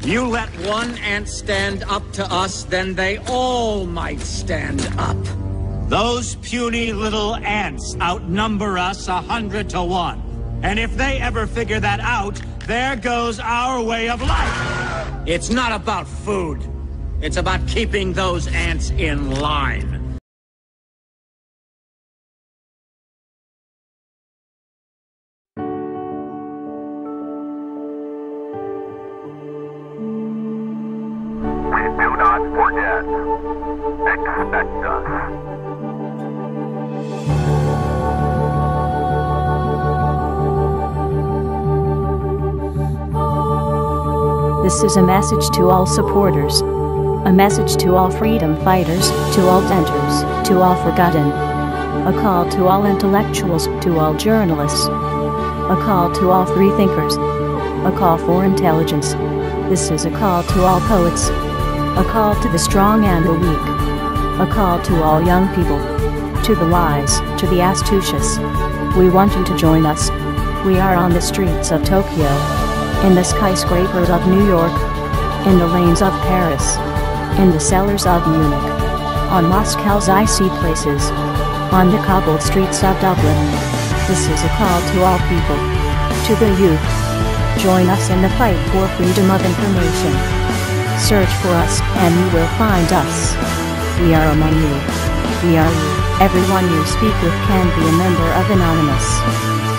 You let one ant stand up to us, then they all might stand up. Those puny little ants outnumber us 100 to 1. And if they ever figure that out, there goes our way of life. It's not about food. It's about keeping those ants in line. Do not forget. Expect us. This is a message to all supporters. A message to all freedom fighters, to all denters, to all forgotten. A call to all intellectuals, to all journalists. A call to all freethinkers. A call for intelligence. This is a call to all poets. A call to the strong and the weak. A call to all young people. To the wise, to the astucious. We want you to join us. We are on the streets of Tokyo. In the skyscrapers of New York. In the lanes of Paris. In the cellars of Munich. On Moscow's icy places. On the cobbled streets of Dublin. This is a call to all people. To the youth. Join us in the fight for freedom of information. Search for us, and you will find us. We are among you. We are you. Everyone you speak with can be a member of Anonymous.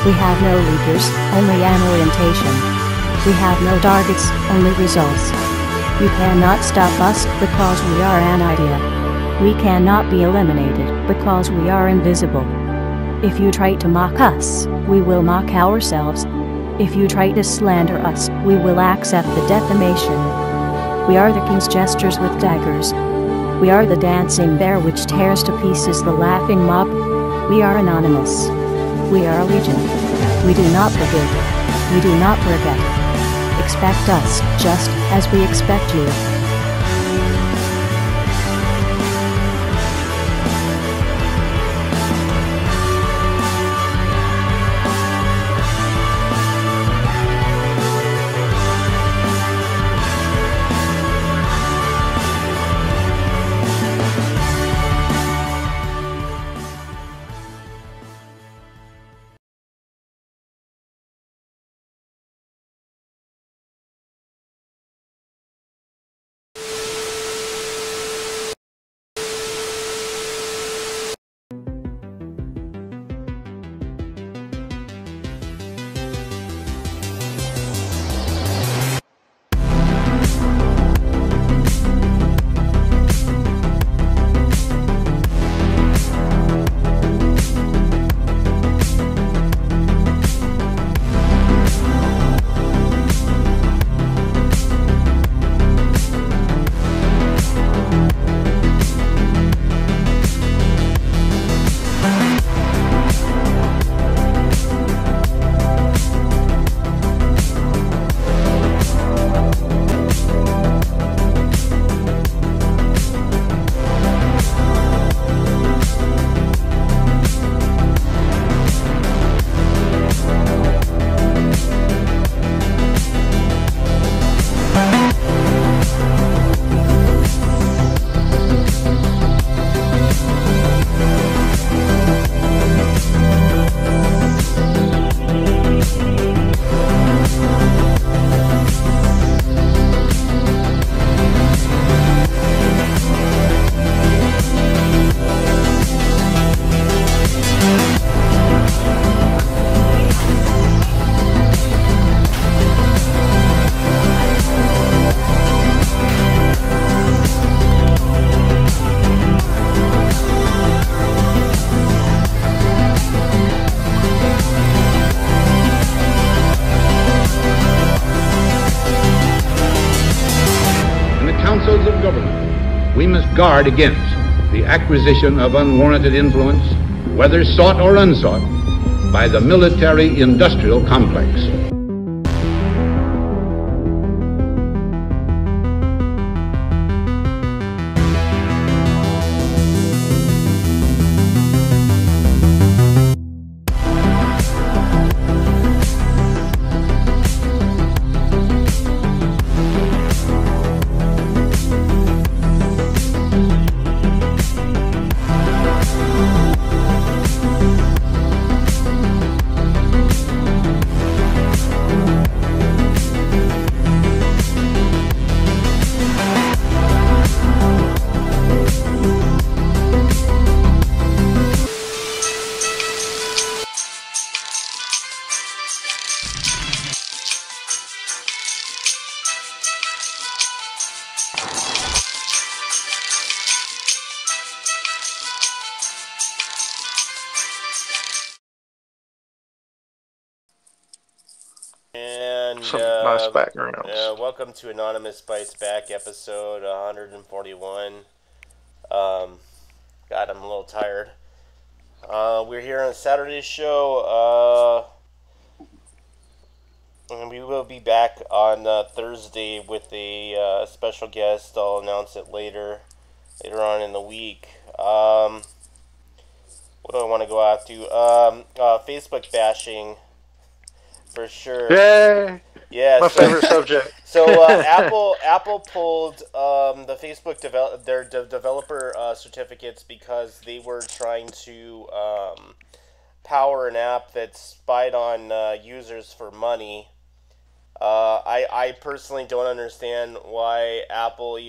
We have no leaders, only an orientation. We have no targets, only results. You cannot stop us, because we are an idea. We cannot be eliminated, because we are invisible. If you try to mock us, we will mock ourselves. If you try to slander us, we will accept the defamation. We are the king's jesters with daggers. We are the dancing bear which tears to pieces the laughing mob. We are Anonymous. We are Legion. We do not forgive. We do not forget. Expect us, just as we expect you. of government, we must guard against the acquisition of unwarranted influence, whether sought or unsought, by the military-industrial complex. And Some nice backgrounds. welcome to Anonymous Bites Back, episode 141. God, I'm a little tired. We're here on Saturday's show, and we will be back on Thursday with a special guest. I'll announce it later on in the week. What do I want to go out to? Facebook bashing. For sure. Yay! Yeah, My favorite subject. So Apple pulled the Facebook developer certificates because they were trying to power an app that spied on users for money. I personally don't understand why Apple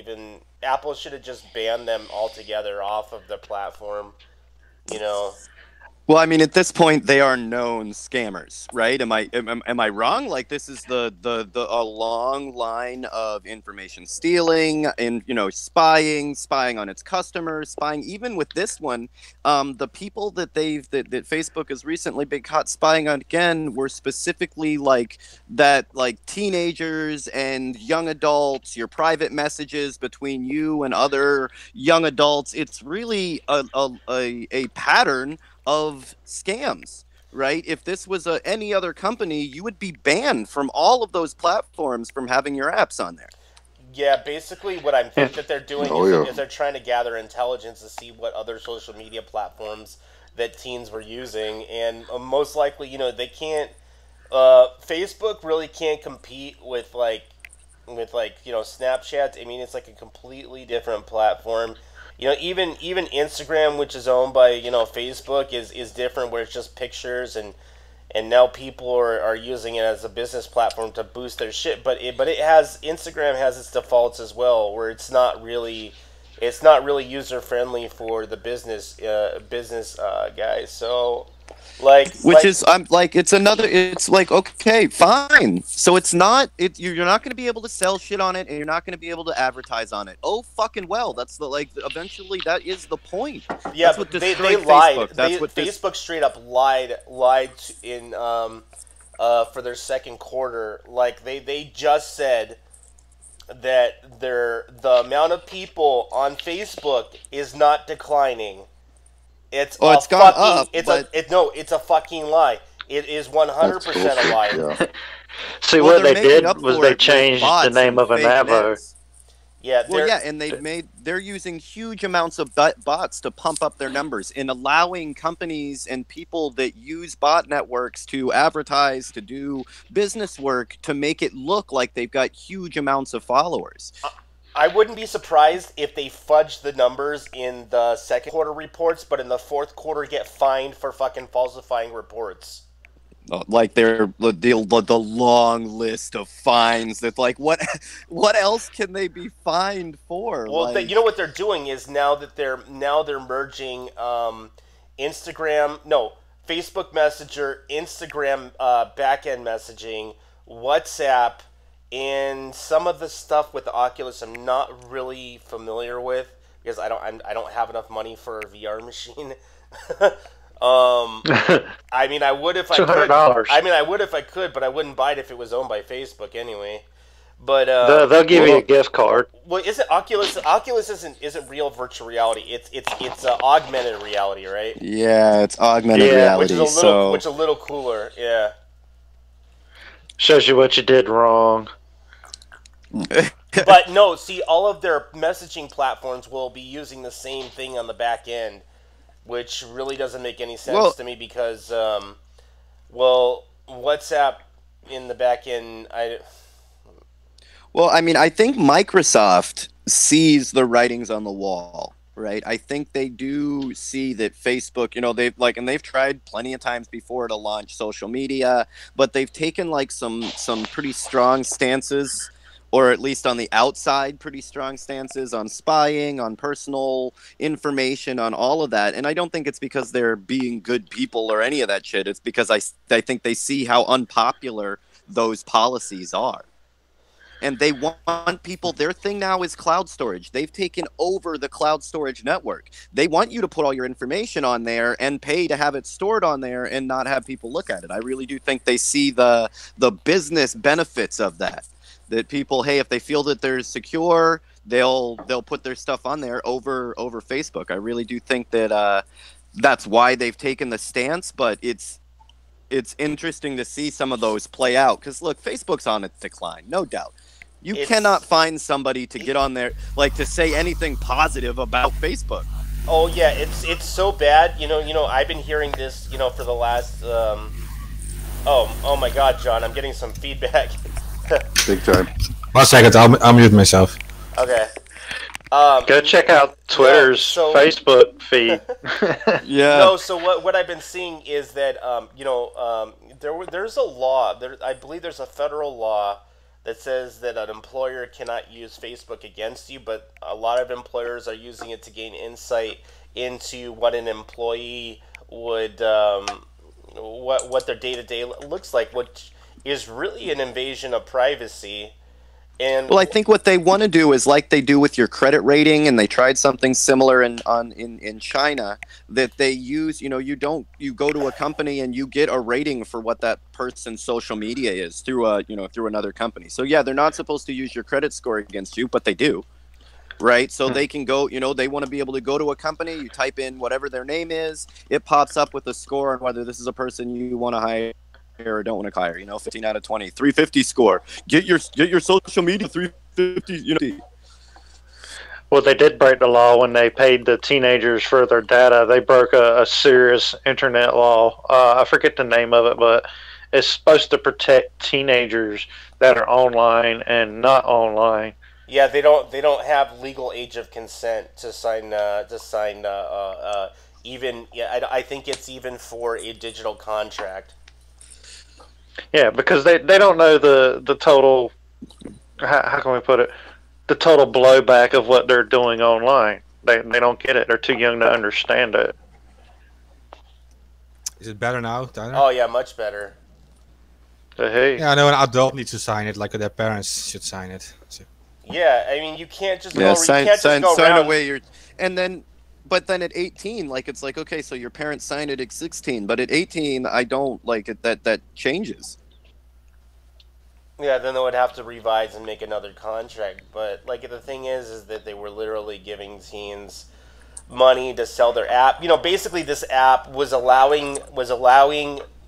should have just banned them altogether off of the platform. You know. Well, I mean, at this point, they are known scammers, right? Am I wrong? Like, this is a long line of information stealing and spying on its customers, spying. Even with this one, the people that Facebook has recently been caught spying on again were specifically like teenagers and young adults. Your private messages between you and other young adults. It's really a pattern of scams, right? If this was any other company, you would be banned from all of those platforms from having your apps on there. Yeah, basically what I think that they're doing is they're trying to gather intelligence to see what other social media platforms that teens were using, and most likely, they can't. Facebook really can't compete with Snapchat. I mean, it's like a completely different platform. Even Instagram, which is owned by Facebook, is different, where it's just pictures, and now people are using it as a business platform to boost their shit. But Instagram has its defaults as well, where it's not really user friendly for the business guys. So. It's like, okay, fine. So you're not going to be able to sell shit on it, and you're not going to be able to advertise on it. Oh, fucking well. That's eventually that is the point. Yeah, that's what they lied. Facebook straight up lied in for their second quarter. Like they just said that the amount of people on Facebook is not declining. It's a fucking lie. It is 100% a lie. Yeah. See, what they did was they changed the name of Avavo. Yeah, and they're using huge amounts of bots to pump up their numbers and allowing companies and people that use bot networks to advertise, to do business work, to make it look like they've got huge amounts of followers. I wouldn't be surprised if they fudge the numbers in the second quarter reports, but in the fourth quarter get fined for fucking falsifying reports. Like the long list of fines that what else can they be fined for? Well, what they're doing is now they're merging Facebook Messenger, Instagram backend messaging, WhatsApp. And some of the stuff with the Oculus, I'm not really familiar with because I don't have enough money for a VR machine. I mean, I would if I could. $200. I mean, I would if I could, but I wouldn't buy it if it was owned by Facebook anyway. But they'll give you a gift card. Well, is it Oculus? Oculus isn't real virtual reality. It's augmented reality, right? Yeah, it's augmented reality. Which is a little cooler. Yeah. Shows you what you did wrong. But no, see, all of their messaging platforms will be using the same thing on the back end, which really doesn't make any sense to me because, WhatsApp in the back end, I think Microsoft sees the writings on the wall, right? I think they do see that Facebook, they've tried plenty of times before to launch social media, but they've taken some pretty strong stances, or at least on the outside, pretty strong stances on spying, on personal information, on all of that. And I don't think it's because they're being good people or any of that shit. It's because I think they see how unpopular those policies are. and they want people. Their thing now is cloud storage. They've taken over the cloud storage network. They want you to put all your information on there and pay to have it stored on there and not have people look at it. I really do think they see the business benefits of that. That people, hey, if they feel that they're secure, they'll put their stuff on there over Facebook. I really do think that that's why they've taken the stance, but it's interesting to see some of those play out. Because, look, Facebook's on its decline, no doubt. You cannot find somebody to get on there, like, to say anything positive about Facebook. Oh, yeah, it's so bad. You know, I've been hearing this, for the last, oh my God, John, I'm getting some feedback. Big time. 1 second, I'll mute myself. Okay. Go check out Twitter's Facebook feed. Yeah. No, so what I've been seeing is that there's a law. I believe there's a federal law that says that an employer cannot use Facebook against you, but a lot of employers are using it to gain insight into what an employee would what their day-to-day looks like, which is really an invasion of privacy. And well, I think what they want to do is like they do with your credit rating, and they tried something similar in China, that they use, you go to a company and you get a rating for what that person's social media is through another company. So yeah, they're not supposed to use your credit score against you, but they do. Right? So they can go, they want to be able to go to a company, you type in whatever their name is, it pops up with a score on whether this is a person you want to hire or don't want to hire. 15 out of 20, 350 score. Get your social media 350. Well, they did break the law when they paid the teenagers for their data. They broke a serious internet law. I forget the name of it, but it's supposed to protect teenagers that are online and not online. Yeah, they don't have legal age of consent to sign even. Yeah, I think it's even for a digital contract. Yeah, because they don't know the total, how can we put it, the total blowback of what they're doing online. They don't get it. They're too young to understand it. Is it better now, Tyler? Oh, yeah, much better. Hey. Yeah, I know an adult needs to sign it, like their parents should sign it. So. Yeah, I mean, you can't just sign around. away but then at 18, it's like, okay, so your parents signed it at 16, but at 18, I don't like it. That changes. Yeah, then they would have to revise and make another contract. But the thing is that they were literally giving teens money to sell their app. Basically, this app was allowing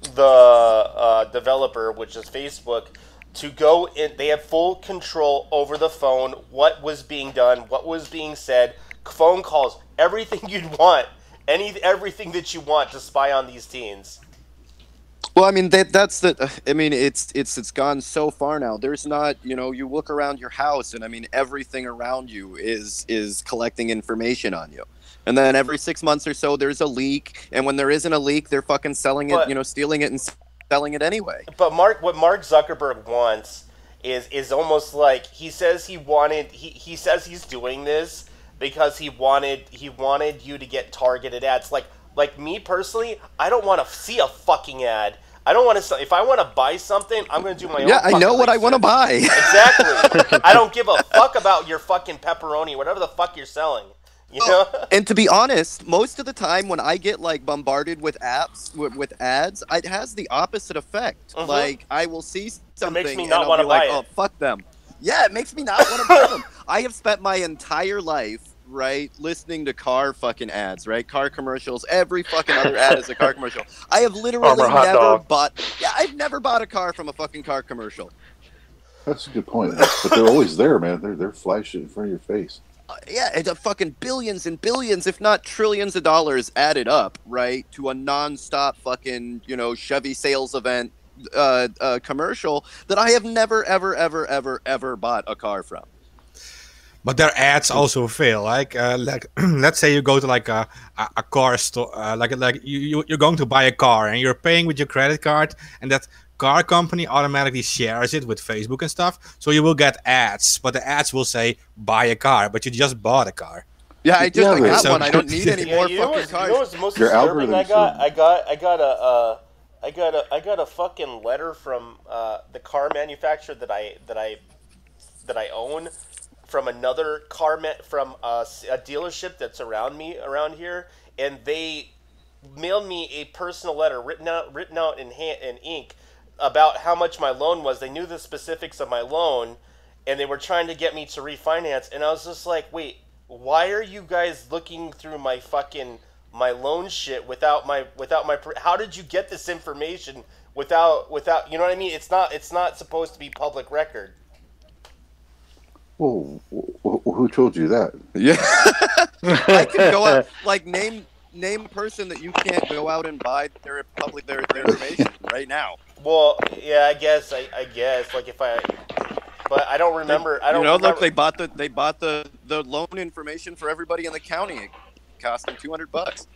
the developer, which is Facebook, to go in. They have full control over the phone, what was being done, what was being said, phone calls, everything you'd want, everything that you want to spy on these teens. Well, I mean, it's gone so far now. There's not, you look around your house, and I mean, everything around you is collecting information on you. And then every 6 months or so, there's a leak, and when there isn't a leak, they're fucking selling it, stealing it and selling it anyway. But what Mark Zuckerberg wants is almost like he says he says he's doing this because he wanted you to get targeted ads. Like me personally, I don't want to see a fucking ad. I don't want to. If I want to buy something, I'm going to do my own. Yeah, I know what I want to buy. Exactly. I don't give a fuck about your fucking pepperoni, whatever the fuck you're selling. And to be honest, most of the time when I get bombarded with apps with ads, it has the opposite effect. Mm-hmm. Like I will see something it makes me and not I'll want be to buy like, it. "Oh, fuck them." Yeah, it makes me not want to buy them. I have spent my entire life, right, listening to car fucking ads, right? Car commercials. Every fucking other ad is a car commercial. I have literally never bought. Yeah, I've never bought a car from a fucking car commercial. That's a good point. But they're always there, man. They're flashing in front of your face. Yeah, it's a fucking billions and billions, if not trillions of dollars added up, right, to a non-stop fucking, Chevy sales event commercial that I have never, ever, ever, ever, ever bought a car from. But their ads also fail. Like let's say you go to a car store, you're going to buy a car and you're paying with your credit card, and that car company automatically shares it with Facebook and stuff, so you will get ads, but the ads will say buy a car, but you just bought a car. Yeah, I got one. I don't need any more fucking cars. You know what's the most disturbing? I got a fucking letter from the car manufacturer that I that I own from another from a dealership that's around here, and they mailed me a personal letter written out in ink about how much my loan was. They knew the specifics of my loan, and they were trying to get me to refinance. And I was just like, wait, why are you guys looking through my loan shit without my how did you get this information without you know what I mean? It's not supposed to be public record. Well, who told you that? Yeah. I can go out, like, name a person that you can't go out and buy their information right now. Well, yeah, I guess like if but I don't remember. Look, they bought the loan information for everybody in the county. It cost them $200.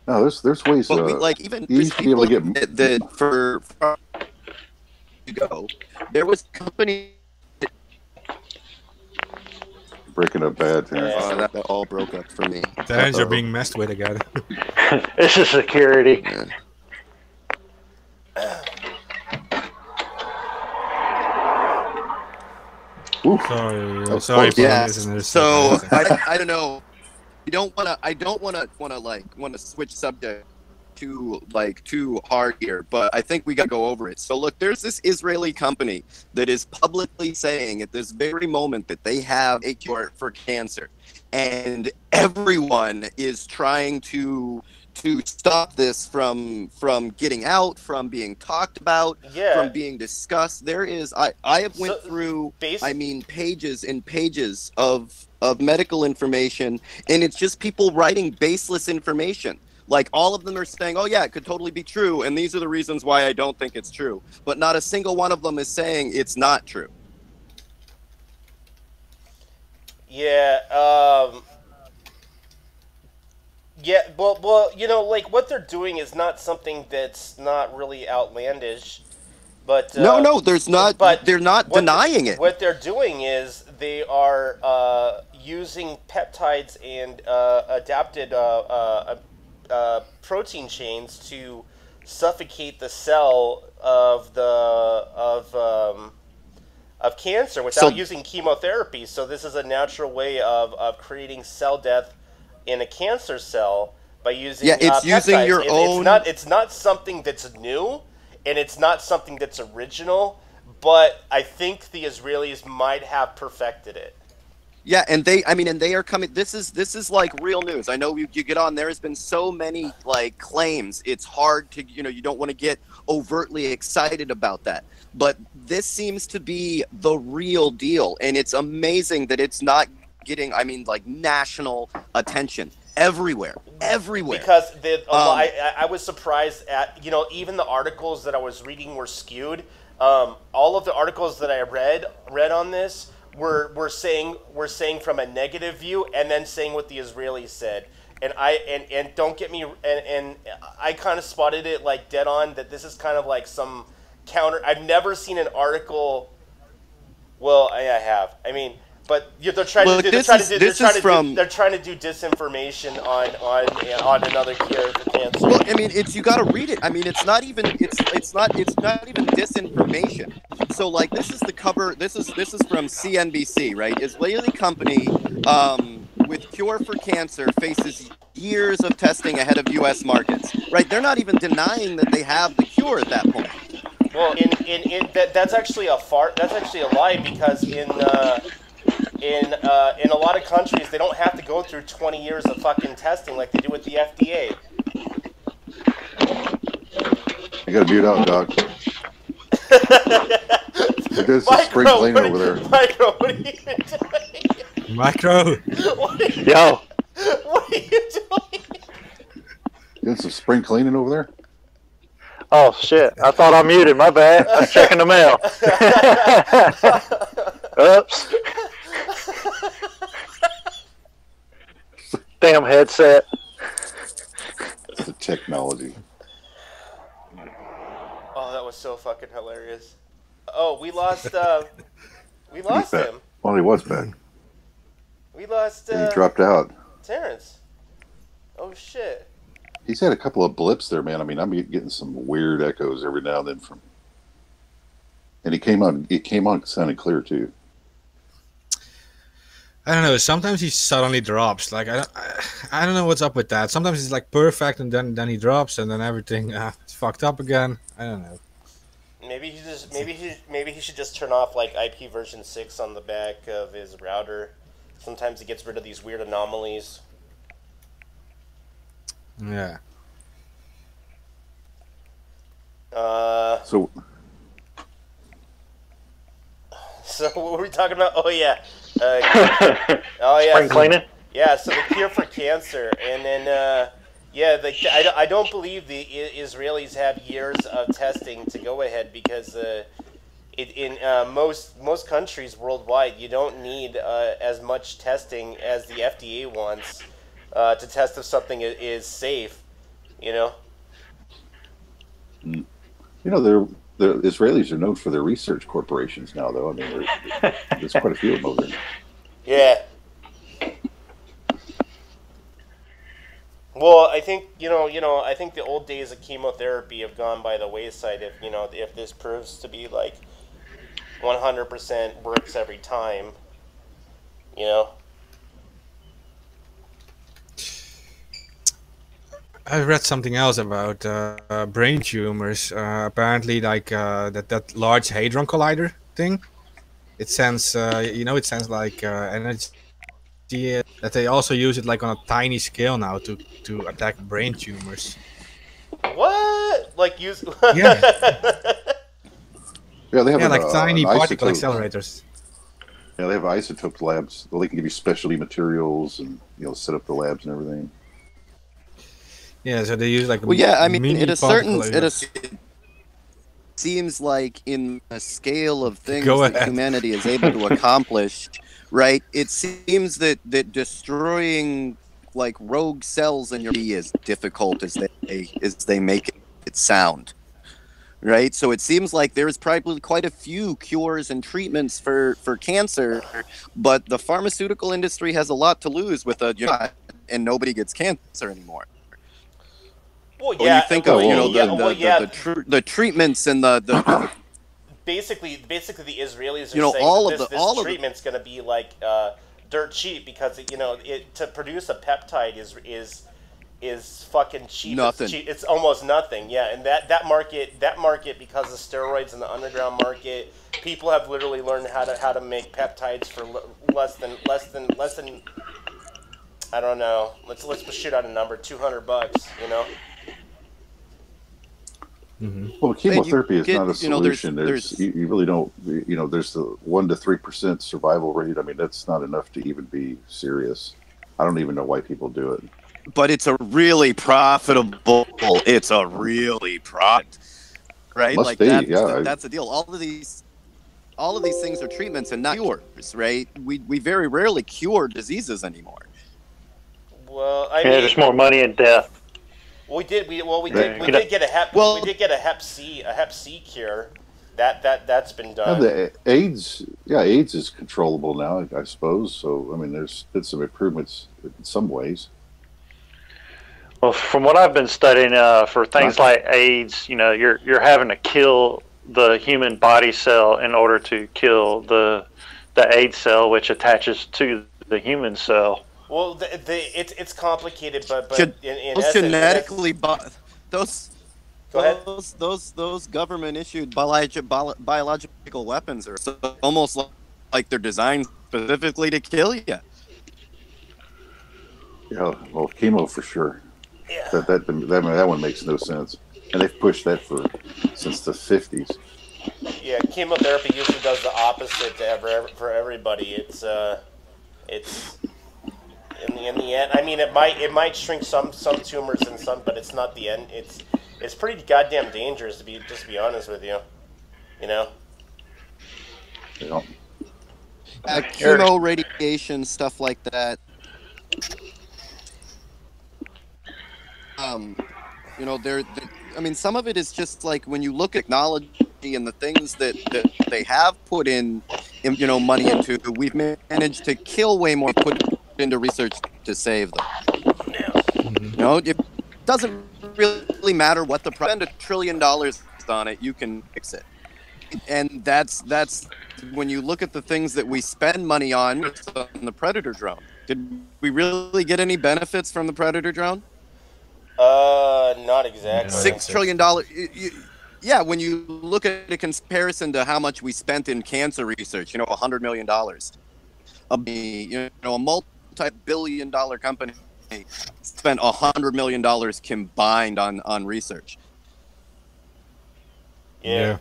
No, there's ways. But even you used to be able to get that for go. There was a company breaking up bad. Oh, that all broke up for me. Terrence, you're being messed with again. This is security. Yeah. Sorry for yeah. listeners. So I don't know. I don't wanna switch subject too hard here, but I think we gotta go over it. So look, there's this Israeli company that is publicly saying at this very moment that they have a cure for cancer, and everyone is trying to stop this from getting out, from being talked about, from being discussed. There is I have went through pages and pages of medical information, and it's just people writing baseless information. Like, all of them are saying, oh yeah, it could totally be true, and these are the reasons why I don't think it's true. But not a single one of them is saying it's not true. Yeah, yeah, well, like, what they're doing is not something that's not really outlandish, but... No, there's not, but they're not denying it. What they're doing is they are using peptides and adapted protein chains to suffocate the cell of cancer without using chemotherapy. So this is a natural way of creating cell death in a cancer cell by using it's using peptides. your own. It's not something that's new, and it's not something that's original. But I think the Israelis might have perfected it. Yeah, and they are coming. This is like real news. I know you get on. There has been so many like claims. It's hard to you don't want to get overtly excited about that. But this seems to be the real deal, and it's amazing that it's not getting national attention everywhere. Because I was surprised at even the articles that I was reading were skewed. All of the articles that I read on this were saying from a negative view, and then saying what the Israelis said. And don't get me, and I kind of spotted it like dead on that this is kind of like some counter. I've never seen an article. Well, I have. I mean, but they're trying to do disinformation on another cure for cancer. Well, I mean, you got to read it. I mean, it's not even disinformation. So like, this is the cover. This is from CNBC, right? Israeli company with cure for cancer faces years of testing ahead of U.S. markets. Right? They're not even denying that they have the cure at that point. Well, that's actually a lie, because in a lot of countries they don't have to go through 20 years of fucking testing like they do with the FDA. You gotta mute out, dog. There's some spring cleaning over there. Micro, what are you doing? Micro. Yo. What are you doing? There's some spring cleaning over there. Oh shit! I thought I muted. My bad. I'm checking the mail. Oops. Damn headset. The technology. Oh, that was so fucking hilarious. Oh, we lost him. Well, he was back. We lost. He dropped out. Terrence. Oh shit. He's had a couple of blips there, man. I mean, I'm getting some weird echoes every now and then from. And he came on. It came on sounding clear too. I don't know. Sometimes he suddenly drops. Like I don't know what's up with that. Sometimes it's like perfect, and then he drops, and then everything it's fucked up again. I don't know. Maybe he should just turn off like IP version 6 on the back of his router. Sometimes it gets rid of these weird anomalies. Yeah. So what were we talking about? Oh yeah. Oh yeah. Spring cleaning. Yeah. So the cure for cancer, and then I don't believe the Israelis have years of testing to go ahead because in most countries worldwide you don't need as much testing as the FDA wants to test if something is safe. You know. You know, the Israelis are known for their research corporations now, though. I mean, there's quite a few of them over there. Yeah. Well, I think I think the old days of chemotherapy have gone by the wayside. If this proves to be like 100% works every time, you know. I read something else about brain tumors. Apparently, like that Large Hadron Collider thing. It sends, it sends like energy. That they also use it like on a tiny scale now to attack brain tumors. What? Like use? Yeah. Yeah, they have like tiny particle isotope. accelerators. Yeah, they have isotope labs. They can give you specialty materials and set up the labs and everything. Yeah, so they use like. Well, yeah, I mean, it seems like in a scale of things Go that ahead. humanity is able to accomplish, right? It seems that destroying like rogue cells in your body is difficult as they make it sound, right? So it seems like there's probably quite a few cures and treatments for cancer, but the pharmaceutical industry has a lot to lose with and nobody gets cancer anymore. Well, When yeah. you think of the treatments and the basically the Israelis are You know, saying all that of this the- all of the- treatment's going to be like dirt cheap because to produce a peptide is fucking cheap. Nothing. It's almost nothing. Yeah, and that market because of steroids in the underground market, people have literally learned how to make peptides for less than I don't know. Let's shoot out a number, $200. You know. Well, chemotherapy is get- not a you know, solution. there's- You really don't. There's the 1 to 3% survival rate. I mean, that's not enough to even be serious. I don't even know why people do it. but it's a really profitable. It's a really profit, right? Must like be, that's, yeah. that's the deal. All of these things are treatments and not cures, right? We very rarely cure diseases anymore. Well, I Yeah, mean, there's more money in death. we did Right. get a Hep C cure. That's been Yeah, done. the AIDS is controllable now, I suppose. So, I mean, there's been some improvements in some ways. Well, from what I've been studying, for things like AIDS, you're having to kill the human body cell in order to kill the AIDS cell, which attaches to the human cell. Well, it's complicated, but in Those essence, genetically those. Go ahead. Those government issued biological weapons are almost like they're designed specifically to kill you. Yeah, well, chemo for sure. Yeah. That one makes no sense, and they've pushed that since the 50s. Yeah, chemotherapy usually does the opposite for everybody. It's in the end. I mean, it might shrink some tumors and some, but it's not the end. It's pretty goddamn dangerous to be honest with you. You know. Yeah. Chemo, radiation, stuff like that. I mean, some of it is just like when you look at technology and the things that they have put in money into, we've managed to kill way more, put into research to save them. Yeah. You know, doesn't really matter what the spend $1 trillion on it, you can fix it. And that's when you look at the things that we spend money on the Predator drone. Did we really get any benefits from the Predator drone? Not exactly. $6 trillion. Yeah, when you look at a comparison to how much we spent in cancer research, $100 million. A multi-billion-dollar company spent $100 million combined on research. Yeah.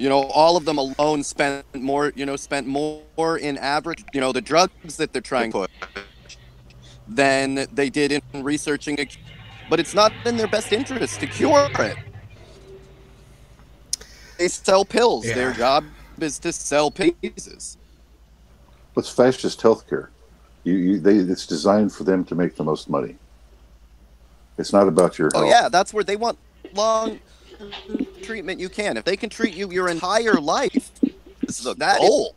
All of them alone spent more in average, the drugs that they're trying to push than they did in researching it. But it's not in their best interest to cure it. They sell pills. Yeah. Their job is to sell pieces. It's fascist healthcare. It's designed for them to make the most money. It's not about your health. Oh yeah, that's where they want long treatment. You can, if they can treat you your entire life, this is that goal.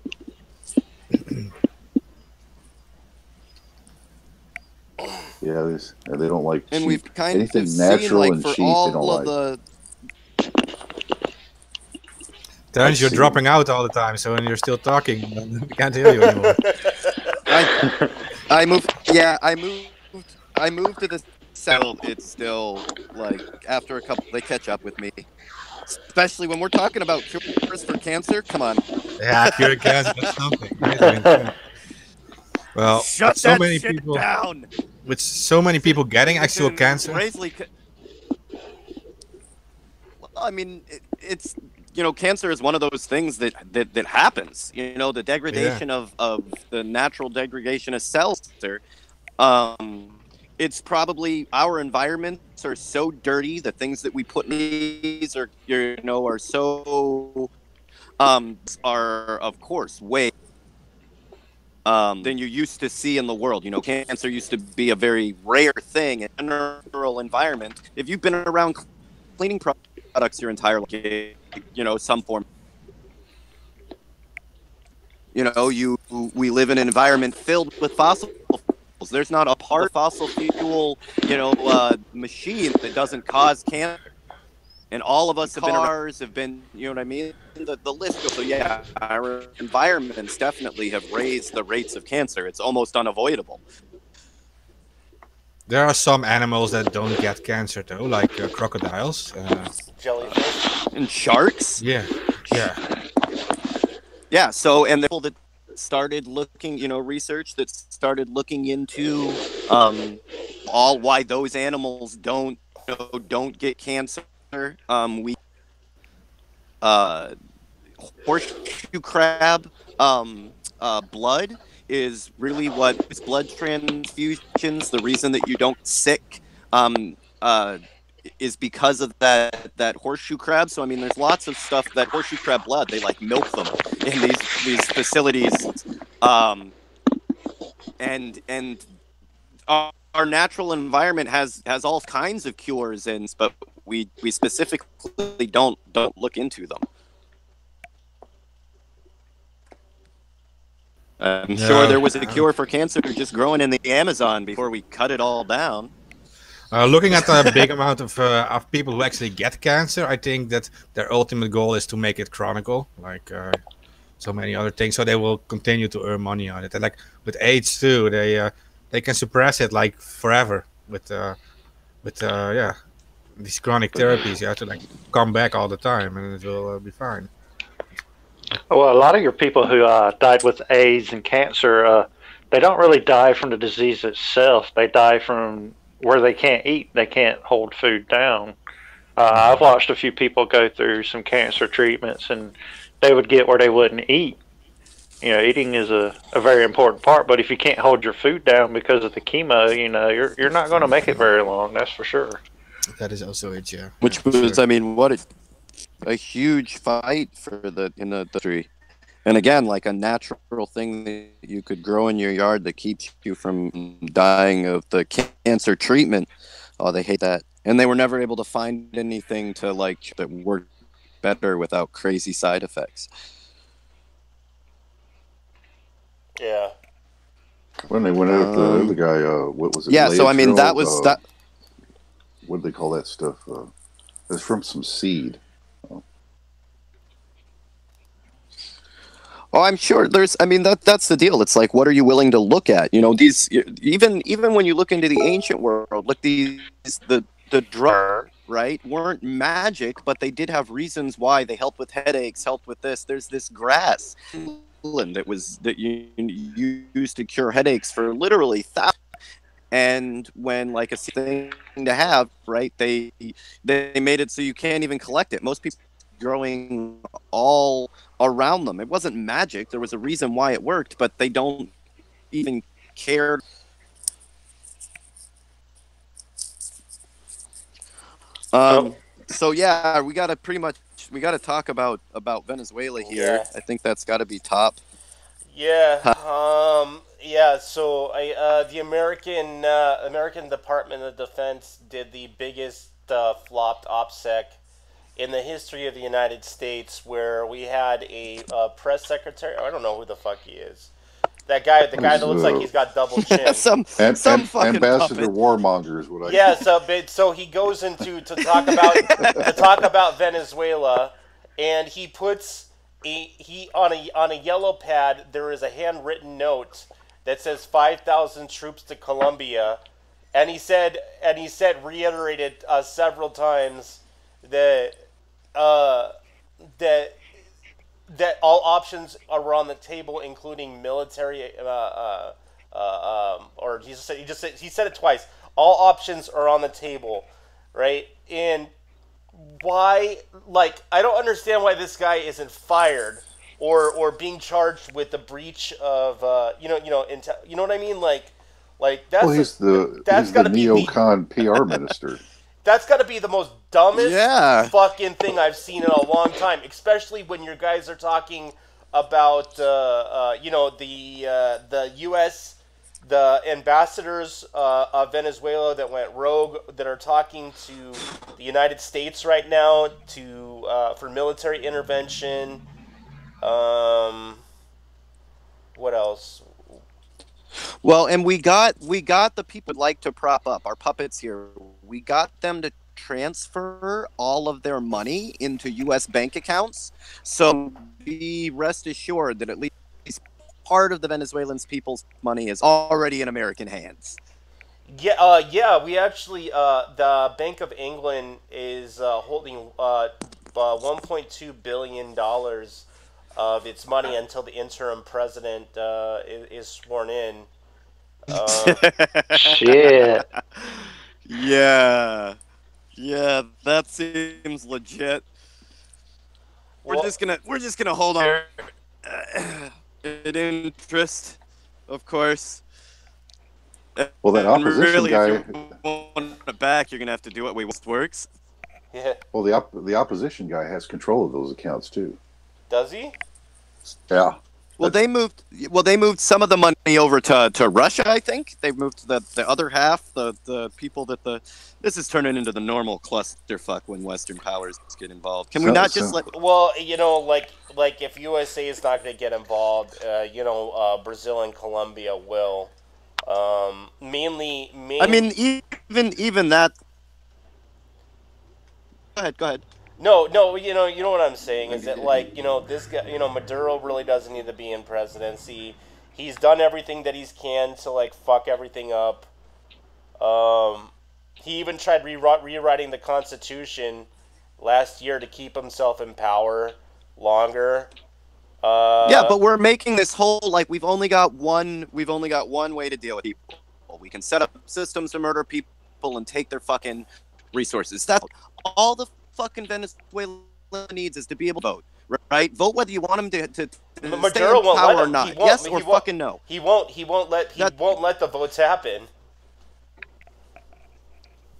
Yeah, they don't like. And cheap. we've kind anything of natural seen, and for cheap. They all don't of like. Terrence, you're dropping out all the time, so when you're still talking, we can't hear you anymore. I moved to the south. It's still like after a couple, they catch up with me. Especially when we're talking about cures for cancer. Come on. Yeah, cure cancer, that's something. Right? Well, Shut so that many shit people down. with so many people getting actual cancer. I mean, it's cancer is one of those things that happens. The degradation of the natural degradation of cells. It's probably our environments are so dirty. The things that we put in these are so are of course way than you used to see in the world. Cancer used to be a very rare thing in a natural environment. If you've been around cleaning products your entire life, some form. We live in an environment filled with fossil fuels. There's not a part of fossil fuel, machine that doesn't cause cancer. And all of us have been, the list goes. So yeah, our environments definitely have raised the rates of cancer. It's almost unavoidable. There are some animals that don't get cancer though, like crocodiles, jellyfish, and sharks. Yeah. So, and the people that started looking, research that started looking into why those animals don't get cancer. Horseshoe crab blood is really what is blood transfusions. The reason that you don't sick is because of that horseshoe crab. So I mean, there's lots of stuff that horseshoe crab blood. They like milk them in these facilities, and our natural environment has all kinds of cures, but we specifically don't look into them. I'm sure there was a cure for cancer just growing in the Amazon before we cut it all down. Looking at the big amount of people who actually get cancer, I think that their ultimate goal is to make it chronicle, like so many other things. So they will continue to earn money on it. And like with AIDS too, they can suppress it like forever with these chronic therapies. You have to like come back all the time, and it will be fine. Well, a lot of your people who died with AIDS and cancer, they don't really die from the disease itself. They die from where they can't eat. They can't hold food down. I've watched a few people go through some cancer treatments, and they would get where they wouldn't eat. Eating is a very important part, but if you can't hold your food down because of the chemo, you're not going to make it very long. That's for sure. That is also it, yeah. Which was, I mean, what a huge fight for in the industry. And again, like a natural thing that you could grow in your yard that keeps you from dying of the cancer treatment. Oh, they hate that. And they were never able to find anything to that worked better without crazy side effects. Yeah. When they went out the other guy, what was it? Yeah, so I mean, that was that. what do they call that stuff? It's from some seed. Oh, I'm sure there's. I mean, that's the deal. It's like, what are you willing to look at? You know, these even when you look into the ancient world, look the drugs, right, weren't magic, but they did have reasons why. They helped with headaches, helped with this. There's this grass that you used to cure headaches for literally thousands. And when like a thing to have, right, they made it so you can't even collect it. Most people growing all around them. It wasn't magic. There was a reason why it worked, but they don't even care. So yeah, we gotta talk about Venezuela here. Yeah. I think that's got to be top. Yeah. Yeah. So the American Department of Defense did the biggest flopped OPSEC in the history of the United States, where we had a press secretary. I don't know who the fuck he is. That guy, the guy that looks like he's got double chin. some fucking Ambassador puppet. Warmonger is what I. Yeah. So he goes into to talk about Venezuela, and he puts on a yellow pad. There is a handwritten note that says 5,000 troops to Colombia, and he reiterated several times that that all options are on the table, including military. Or he said it twice. All options are on the table, right? And why? Like, I don't understand why this guy isn't fired or being charged with the breach of you know what I mean? Like that's Well, he's the neocon PR minister. That's got to be the most dumbest Yeah. fucking thing I've seen in a long time, especially when your guys are talking about the U.S. the ambassadors of Venezuela that went rogue, that are talking to the United States right now for military intervention. What else? Well, and we got the people who'd like to prop up our puppets here. We got them to transfer all of their money into U.S. bank accounts. So be rest assured that at least part of the Venezuelan people's money is already in American hands. Yeah. We actually, the Bank of England is holding $1.2 billion of its money until the interim president is sworn in. Shit. Yeah, that seems legit. We're just gonna hold on. In interest, of course. Well, that And opposition really, guy. if you want it back, you're gonna have to do it way works. Yeah. Well, the opposition guy has control of those accounts too. Does he? Yeah. Well, they moved some of the money over to Russia. I think they moved the other half. The people that this is turning into the normal clusterfuck when Western powers get involved. Can we not just let? Well, like if USA is not going to get involved, Brazil and Colombia will. Mainly. I mean, even that. Go ahead. No, you know what I'm saying is that, like, this guy, Maduro really doesn't need to be in presidency. He's done everything that he can to, like, fuck everything up. He even tried rewriting the Constitution last year to keep himself in power longer. Yeah, but we're making this whole, like, we've only got one way to deal with people. We can set up systems to murder people and take their fucking resources. That's all the fucking Venezuela needs, is to be able to vote, right? Vote whether you want them to stay in power or not. Yes or fucking no. He won't let the votes happen.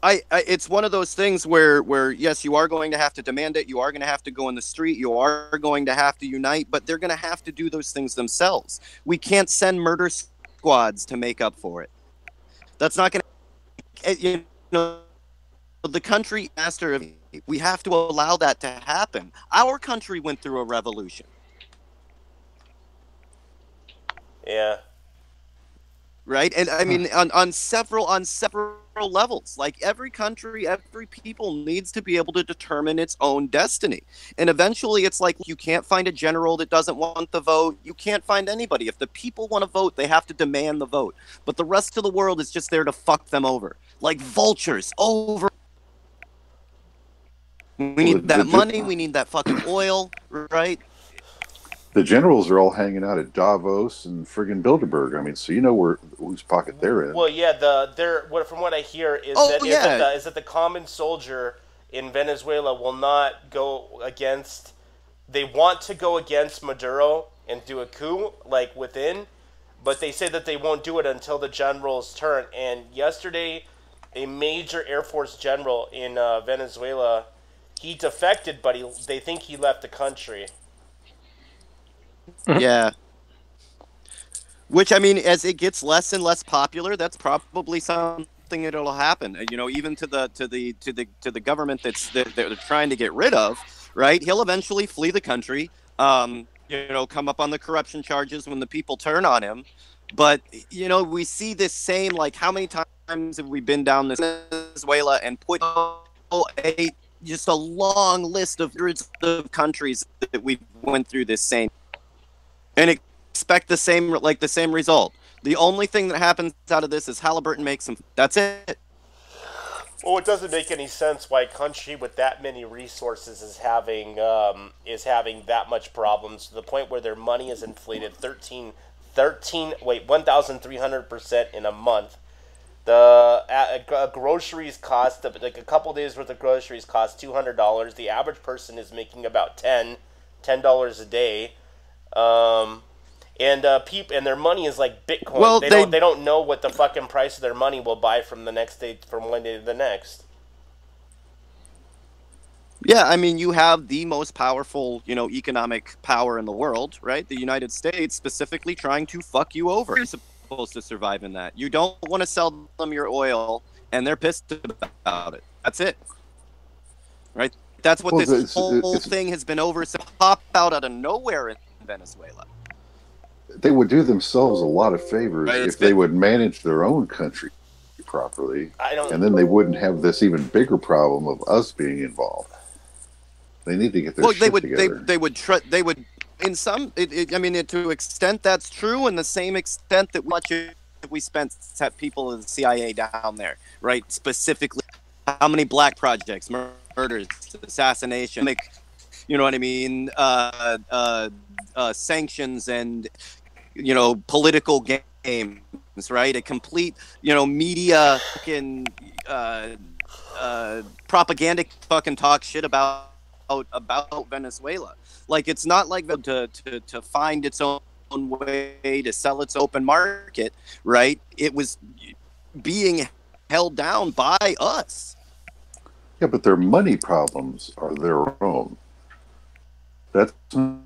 It's one of those things where yes, you are going to have to demand it. You are going to have to go in the street. You are going to have to unite, but they're going to have to do those things themselves. We can't send murder squads to make up for it. That's not going to, the country master of. We have to allow that to happen. Our country went through a revolution. Yeah. right? And I mean, on several levels, like every country, every people needs to be able to determine its own destiny. And eventually it's like, you can't find a general that doesn't want the vote. You can't find anybody. If the people want to vote, they have to demand the vote. But the rest of the world is just there to fuck them over, like vultures over. We need that money. We need that fucking oil, right? The generals are all hanging out at Davos and friggin' Bilderberg. I mean, so you know whose pocket they're in. Well, yeah, from what I hear is that the common soldier in Venezuela will not go against. They want to go against Maduro and do a coup, like within, but they say that they won't do it until the generals turn. And yesterday, a major Air Force general in Venezuela, he defected, but they think he left the country. Yeah. Which, I mean, as it gets less and less popular, that's probably something that'll happen. You know, even to the government that they're trying to get rid of, right? He'll eventually flee the country. You know, come up on the corruption charges when the people turn on him. But you know, we see this same, like, how many times have we been down this Venezuela and put just a long list of hundreds of countries that we went through this same, and expect the same result. The only thing that happens out of this is Halliburton makes them. That's it. Well, it doesn't make any sense why a country with that many resources is having that much problems, to the point where their money is inflated 1,300% in a month. The groceries cost, like a couple days worth of groceries cost $200. The average person is making about $10 a day, and their money is like Bitcoin. Well, they don't know what the fucking price of their money will buy from one day to the next. Yeah, I mean, you have the most powerful, you know, economic power in the world, right? The United States specifically trying to fuck you over. You're supposed to survive in that. You don't want to sell them your oil, and they're pissed about it. That's it, right? That's what this whole thing has been over. So pop out of nowhere in Venezuela. They would do themselves a lot of favors if they would manage their own country properly, and then they wouldn't have this even bigger problem of us being involved. They need to get their shit together. They would. In some, I mean, to extent that's true, and the same extent that we spent set people in the CIA down there, right? Specifically, how many black projects, murders, assassination, you know what I mean? Sanctions and, you know, political games, right? A complete, you know, media fucking propaganda fucking talk shit about Venezuela. Like, it's not like to find its own way to sell its open market, right? It was being held down by us. Yeah, but their money problems are their own. That's a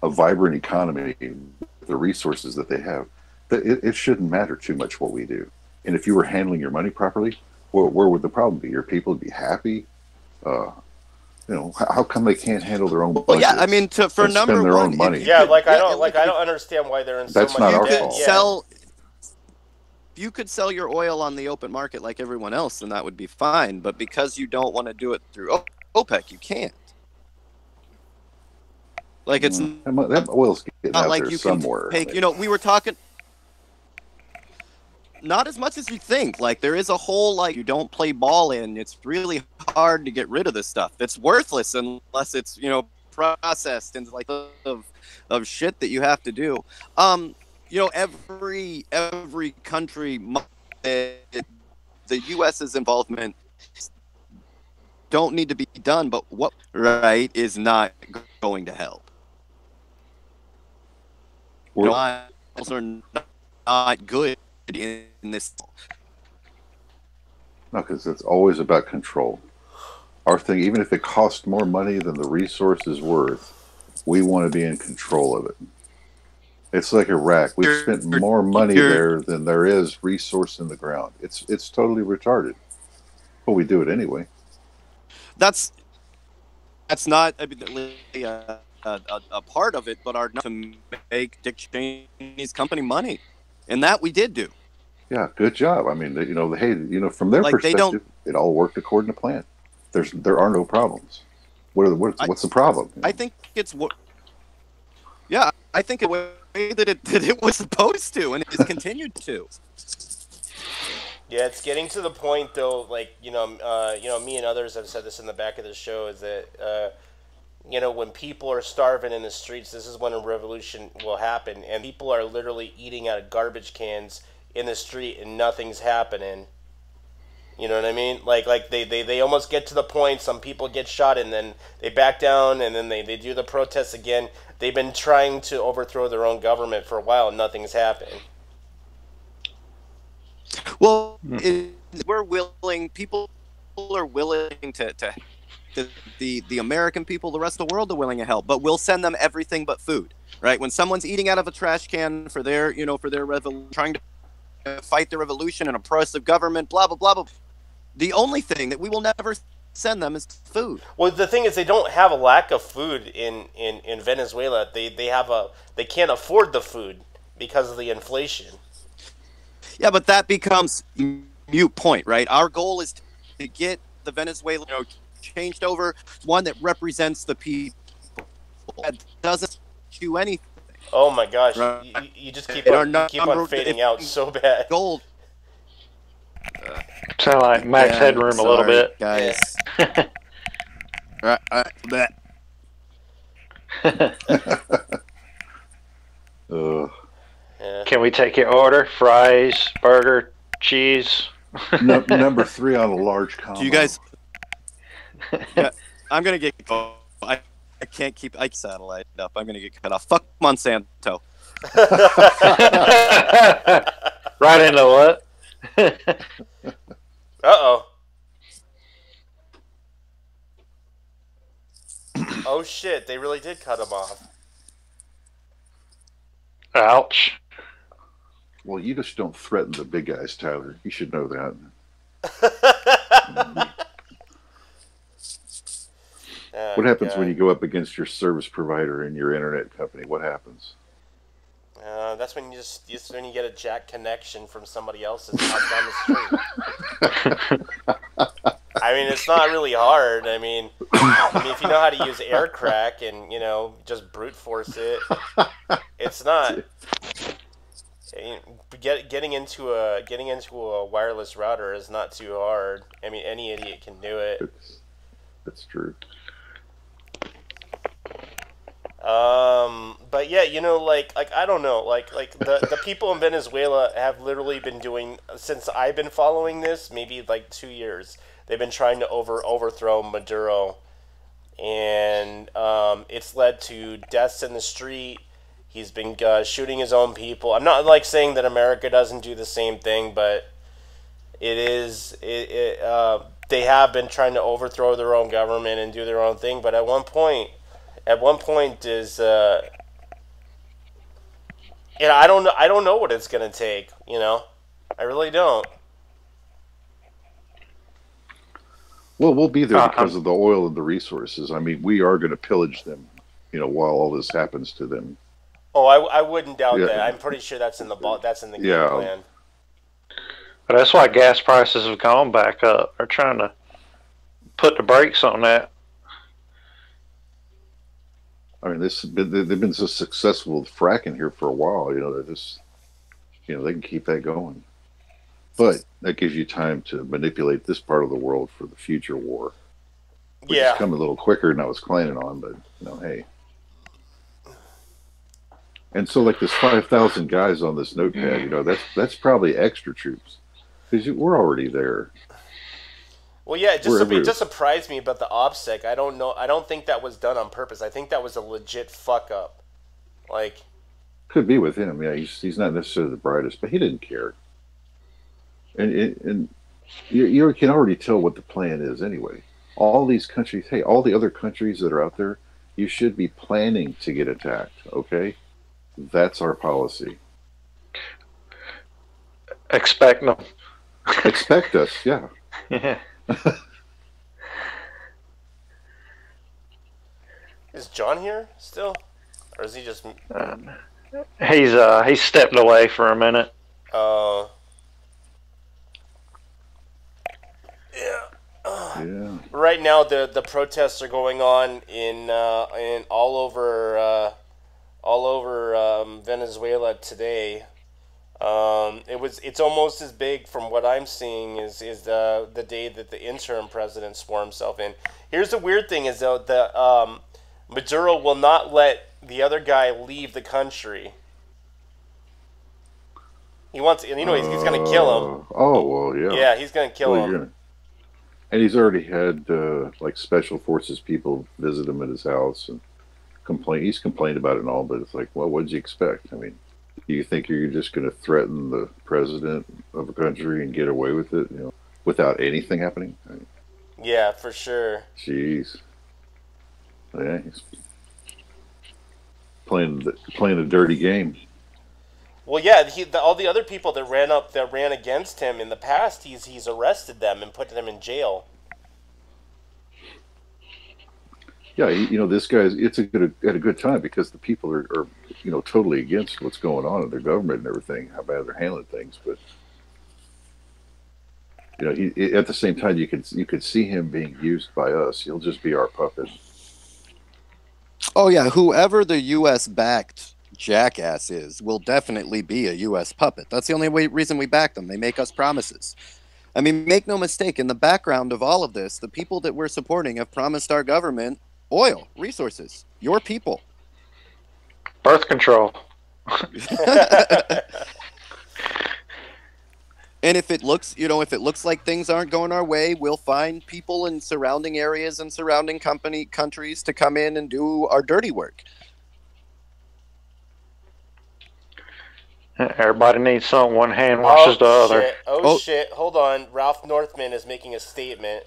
vibrant economy, the resources that they have. It shouldn't matter too much what we do. And if you were handling your money properly, where would the problem be? Your people would be happy. You know, how come they can't handle their own budget? Well, yeah, I mean, for number their one, own money. Yeah, I don't understand why they're in so much debt. That's not our fault. If you could sell your oil on the open market like everyone else, then that would be fine. But because you don't want to do it through OPEC, you can't. Like, it's that oil's getting not out like there you somewhere. can take. You know, we were talking. Not as much as you think. Like, there is a whole, like, you don't play ball in. It's really hard to get rid of this stuff. It's worthless unless it's, you know, processed and like of shit that you have to do. You know, every country, the U.S.'s involvement don't need to be done, but what right is not going to help. We're not good in this. No, because it's always about control. Our thing, even if it costs more money than the resource is worth, we want to be in control of it. It's like Iraq. We've spent more money there than there is resource in the ground. It's totally retarded. But we do it anyway. That's not. a part of it, but are not to make Dick Cheney's company money, and that we did do. Yeah, good job. I mean, hey, from their perspective, it all worked according to plan. There are no problems. What's the problem? I think it's what. Yeah, I think the way that it was supposed to, and it has continued to. Yeah, it's getting to the point though. Like me and others have said this in the back of the show. Is that when people are starving in the streets, this is when a revolution will happen, and people are literally eating out of garbage cans in the street, and nothing's happening. You know what I mean? Like they almost get to the point. Some people get shot, and then they back down, and then they do the protests again. They've been trying to overthrow their own government for a while, and nothing's happened. Well, we're willing. People are willing to the American people, the rest of the world are willing to help, but we'll send them everything but food, right? When someone's eating out of a trash can for their trying to fight the revolution and oppressive government, blah blah blah blah. The only thing that we will never send them is food. Well, the thing is, they don't have a lack of food in Venezuela. They can't afford the food because of the inflation. Yeah, but that becomes mute point, right? Our goal is to get the Venezuelan changed over one that represents the people. That doesn't do anything. Oh my gosh! Right? You just keep on fading out so bad. Gold. Sound like Max Headroom a little bit, guys. Can we take your order? Fries, burger, cheese. Number 3 on a large combo. Do you guys? Yeah, I'm gonna get. I can't keep satellite up. I'm gonna get cut off. Fuck Monsanto. Right into what? Uh-oh. Oh shit, they really did cut him off. Ouch. Well, you just don't threaten the big guys, Tyler. You should know that. What happens when you go up against your service provider and your internet company? What happens? That's when you when you get a jack connection from somebody else's house down the street. I mean, it's not really hard. I mean, if you know how to use air crack and just brute force it, it's not. Getting into a wireless router is not too hard. I mean, any idiot can do it. That's true. But yeah, I don't know, like the people in Venezuela have literally been doing, since I've been following this, maybe like 2 years, they've been trying to overthrow Maduro, and it's led to deaths in the street. He's been shooting his own people. I'm not saying that America doesn't do the same thing, but they have been trying to overthrow their own government and do their own thing. But at one point is I don't know what it's gonna take. I really don't. Well, we'll be there because of the oil and the resources. I mean, we are going to pillage them, while all this happens to them. Oh, I wouldn't doubt that. I'm pretty sure that's in the game plan. But that's why gas prices have gone back up. They're trying to put the brakes on that. I mean, they've been so successful with fracking here for a while. They're just, they can keep that going. But that gives you time to manipulate this part of the world for the future war. Which is coming a little quicker than I was planning on, but hey. And so, like this 5,000 guys on this notepad, that's probably extra troops because we're already there. Well, yeah, it just surprised me about the OPSEC. I don't know. I don't think that was done on purpose. I think that was a legit fuck up. Could be with him. Yeah, he's not necessarily the brightest, but he didn't care. And you can already tell what the plan is anyway. All these countries, all the other countries that are out there, you should be planning to get attacked. Okay. That's our policy. Expect them. Expect us, yeah. Is John here still, or is he just? He's stepped away for a minute. Oh. Yeah. Right now, the protests are going on in all over Venezuela today. It's almost as big from what I'm seeing is the day that the interim president swore himself in. Here's the weird thing is though that Maduro will not let the other guy leave the country. He wants, he's going to kill him. Oh well, yeah. Yeah, he's going to kill him. And he's already had like special forces people visit him at his house and complain. He's complained about it and all, but it's like, well, what did you expect? I mean, do you think you're just going to threaten the president of a country and get away with it, without anything happening? I mean, yeah, for sure. Jeez. Yeah, he's playing a dirty game. Well, yeah, all the other people that ran against him in the past, he's arrested them and put them in jail. Yeah, this guy's at a good time because the people are totally against what's going on in their government and everything, how bad they're handling things. But at the same time, you could see him being used by us. He'll just be our puppet. Oh yeah, whoever the U.S. backed jackass is will definitely be a U.S. puppet. That's the only reason we back them. They make us promises. I mean, make no mistake, in the background of all of this, the people that we're supporting have promised our government oil, resources, your people. Birth control. And if it looks like things aren't going our way, we'll find people in surrounding areas and surrounding countries to come in and do our dirty work. Everybody needs something. One hand washes the other. Shit. Oh shit! Hold on. Ralph Northman is making a statement.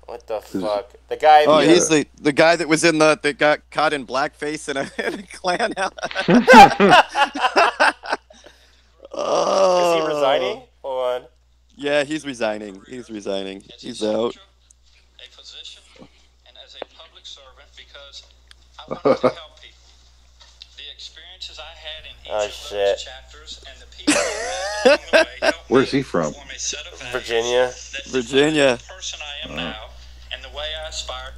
What the fuck? The guy. Oh, he's the guy that was that got caught in blackface in a Klan. Is he resigning? Hold on. Yeah, he's resigning. He's out. A physician and as a public servant because I want to help people. The experiences I had in each of those chapters and the people along the way. Where's he from? Virginia. Virginia. The person I am now and the way I aspired.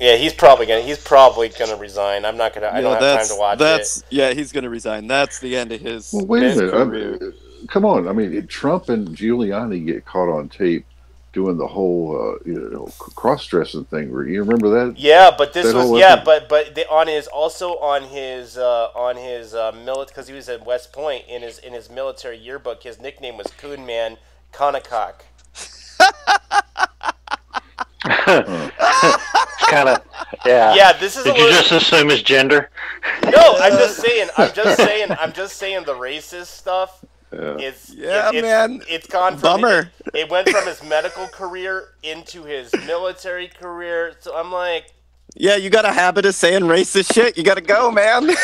Yeah, he's probably gonna resign. I'm not gonna. I don't have time to watch it. Yeah, he's gonna resign. That's the end of his. Well, wait a minute. Come on. I mean, Trump and Giuliani get caught on tape doing the whole cross-dressing thing. You remember that? Yeah, but this was but on his military, because he was at West Point in his military yearbook, his nickname was Coon Man Conacock. Kind of, yeah. Yeah, this is. Did you just assume his gender? No, I'm just saying the racist stuff. Yeah. Man. It's gone from bummer. It went from his medical career into his military career. So I'm like, yeah, you got a habit of saying racist shit. You got to go, man. You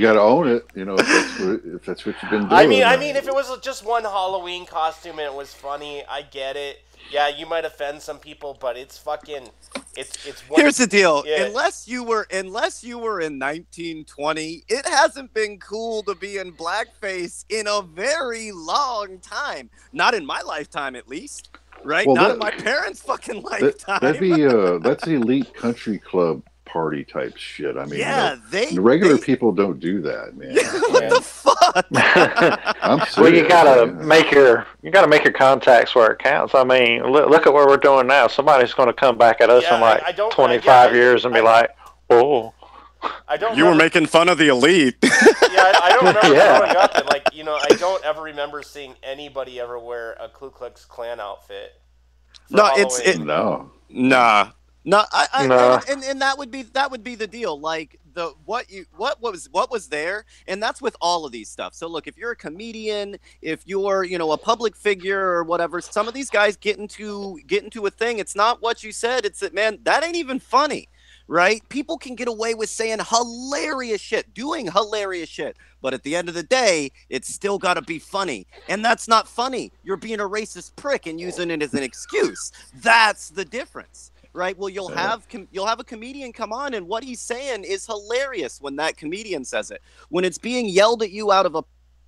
got to own it. If that's what you've been doing. I mean, if it was just one Halloween costume and it was funny, I get it. Yeah, you might offend some people, but it's fucking. It's. Here's the deal. Yeah. Unless you were in 1920, it hasn't been cool to be in blackface in a very long time. Not in my lifetime, at least. Right? Well, not in my parents' fucking lifetime. That'd be that's elite country club party type shit. I mean, yeah, the regular people don't do that, man. What the fuck? I'm serious. Well, you gotta make your contacts where it counts. I mean, look at what we're doing now. Somebody's going to come back at us in 25 years and be like, "Oh, you were making fun of the elite." Yeah, I don't remember growing up. And I don't ever remember seeing anybody ever wear a Ku Klux Klan outfit. No, Nah. No, No. And that would be the deal. Like what was there, and that's with all of these stuff. So look, if you're a comedian, if you're a public figure or whatever, some of these guys get into a thing. It's not what you said. It's that, man, that ain't even funny, right? People can get away with saying hilarious shit, doing hilarious shit, but at the end of the day, it's still got to be funny, and that's not funny. You're being a racist prick and using it as an excuse. That's the difference. right? Well, you'll have a comedian come on, and what he's saying is hilarious when that comedian says it. When it's being yelled at you out of a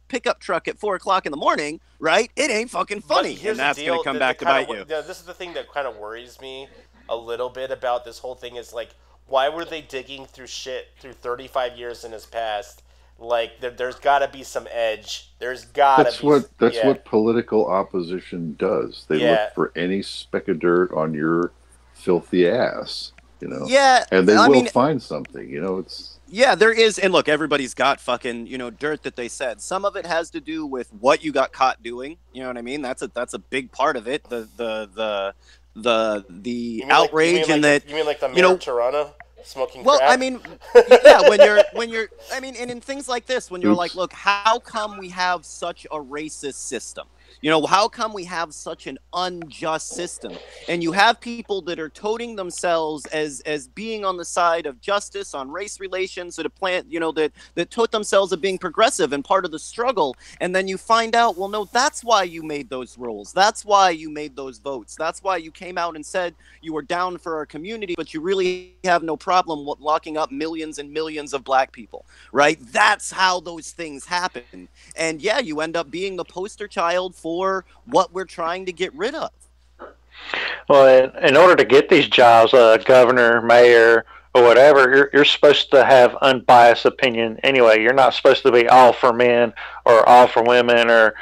pickup truck at 4 o'clock in the morning, right? It ain't fucking funny, and that's going to come back to bite you. This is the thing that kind of worries me a little bit about this whole thing is, like, why were they digging through shit through 35 years in his past? Like, there's got to be some edge. There's got to be. That's what political opposition does. They look for any speck of dirt on your filthy ass, you know. Yeah, and they will find something, you know. Yeah, there is, and look, everybody's got fucking, you know, dirt that they said. Some of it has to do with what you got caught doing. You know what I mean? That's a big part of it. The outrage and that. You mean like the mayor of Toronto? Smoking well, crack? I mean, yeah, when you're, I mean, and in things like this, when you're like, look, how come we have such a racist system? You know, how come we have such an unjust system? And you have people that are toting themselves as being on the side of justice, on race relations, that that tote themselves as being progressive and part of the struggle. And then you find out, well, no, that's why you made those rules. That's why you made those votes. That's why you came out and said you were down for our community, but you really have no problem with locking up millions and millions of black people, right? That's how those things happen. And yeah, you end up being the poster child for what we're trying to get rid of. Well, in order to get these jobs, governor, mayor, or whatever, you're supposed to have unbiased opinion anyway. You're not supposed to be all for men or all for women or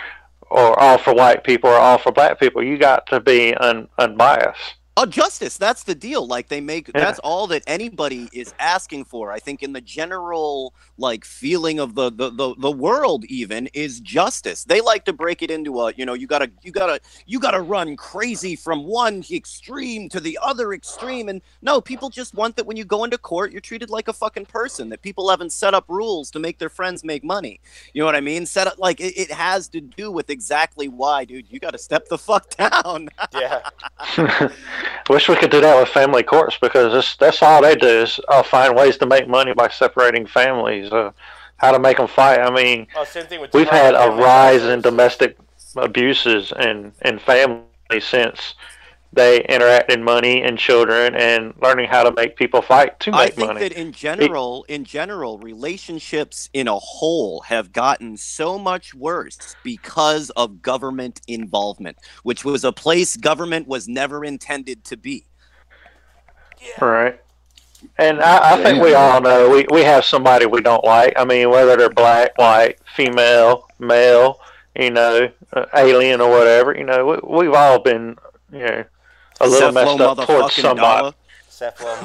all for white people or all for black people. You got to be unbiased. Oh, justice. That's the deal. Like that's all that anybody is asking for. I think in the general feeling of the world even is justice. They like to break it into you gotta run crazy from one extreme to the other extreme. And no, people just want that when you go into court, you're treated like a fucking person, that people haven't set up rules to make their friends make money. You know what I mean? Set up it has to do with exactly why, dude, you got to step the fuck down. Yeah. Wish we could do that with family courts, because that's all they do is find ways to make money by separating families, how to make them fight. I mean, same thing with we've had a rise in domestic abuses in families since they interact in money and children and learning how to make people fight to make money. I think that in general, relationships in a whole have gotten so much worse because of government involvement, which was a place government was never intended to be. Yeah. Right. And I think we all know we have somebody we don't like. I mean, whether they're black, white, female, male, alien or whatever, we've all been, a little messed up towards somebody.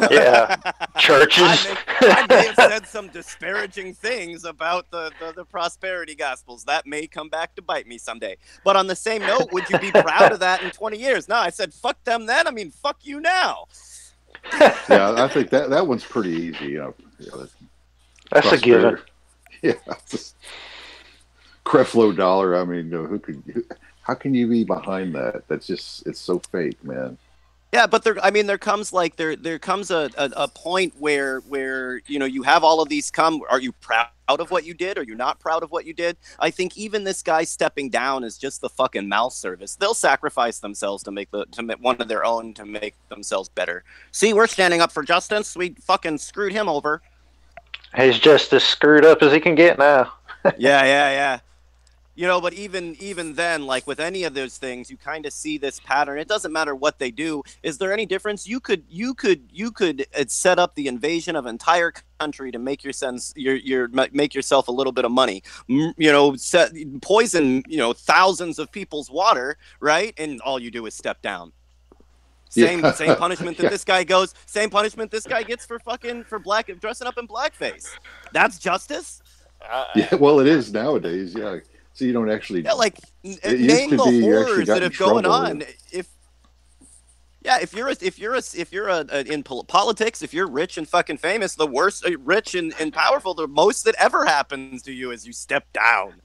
Yeah, churches. I may have said some disparaging things about the prosperity gospels. That may come back to bite me someday. But on the same note, would you be proud of that in 20 years? No, I said fuck them then. I mean, fuck you now. Yeah, I think that one's pretty easy. That's a given. Yeah, Creflo Dollar. I mean, how can you be behind that? That's just, it's so fake, man. Yeah, but there comes a point where you have all of these come. Are you proud of what you did? Are you not proud of what you did? I think even this guy stepping down is just the fucking mouth service. They'll sacrifice themselves to make one of their own to make themselves better. See, we're standing up for justice. We fucking screwed him over. He's just as screwed up as he can get now. Yeah. But even then, like with any of those things, you kind of see this pattern. It doesn't matter what they do. Is there any difference? You could set up the invasion of an entire country to make make yourself a little bit of money. Poison thousands of people's water, right? And all you do is step down. Same punishment that this guy goes. Same punishment this guy gets for dressing up in blackface. That's justice. Yeah, well, it is nowadays. Yeah. So you don't actually. Yeah, name the horrors that have going on. If you're in politics, if you're rich and fucking famous, the worst, rich and powerful, the most that ever happens to you is you step down.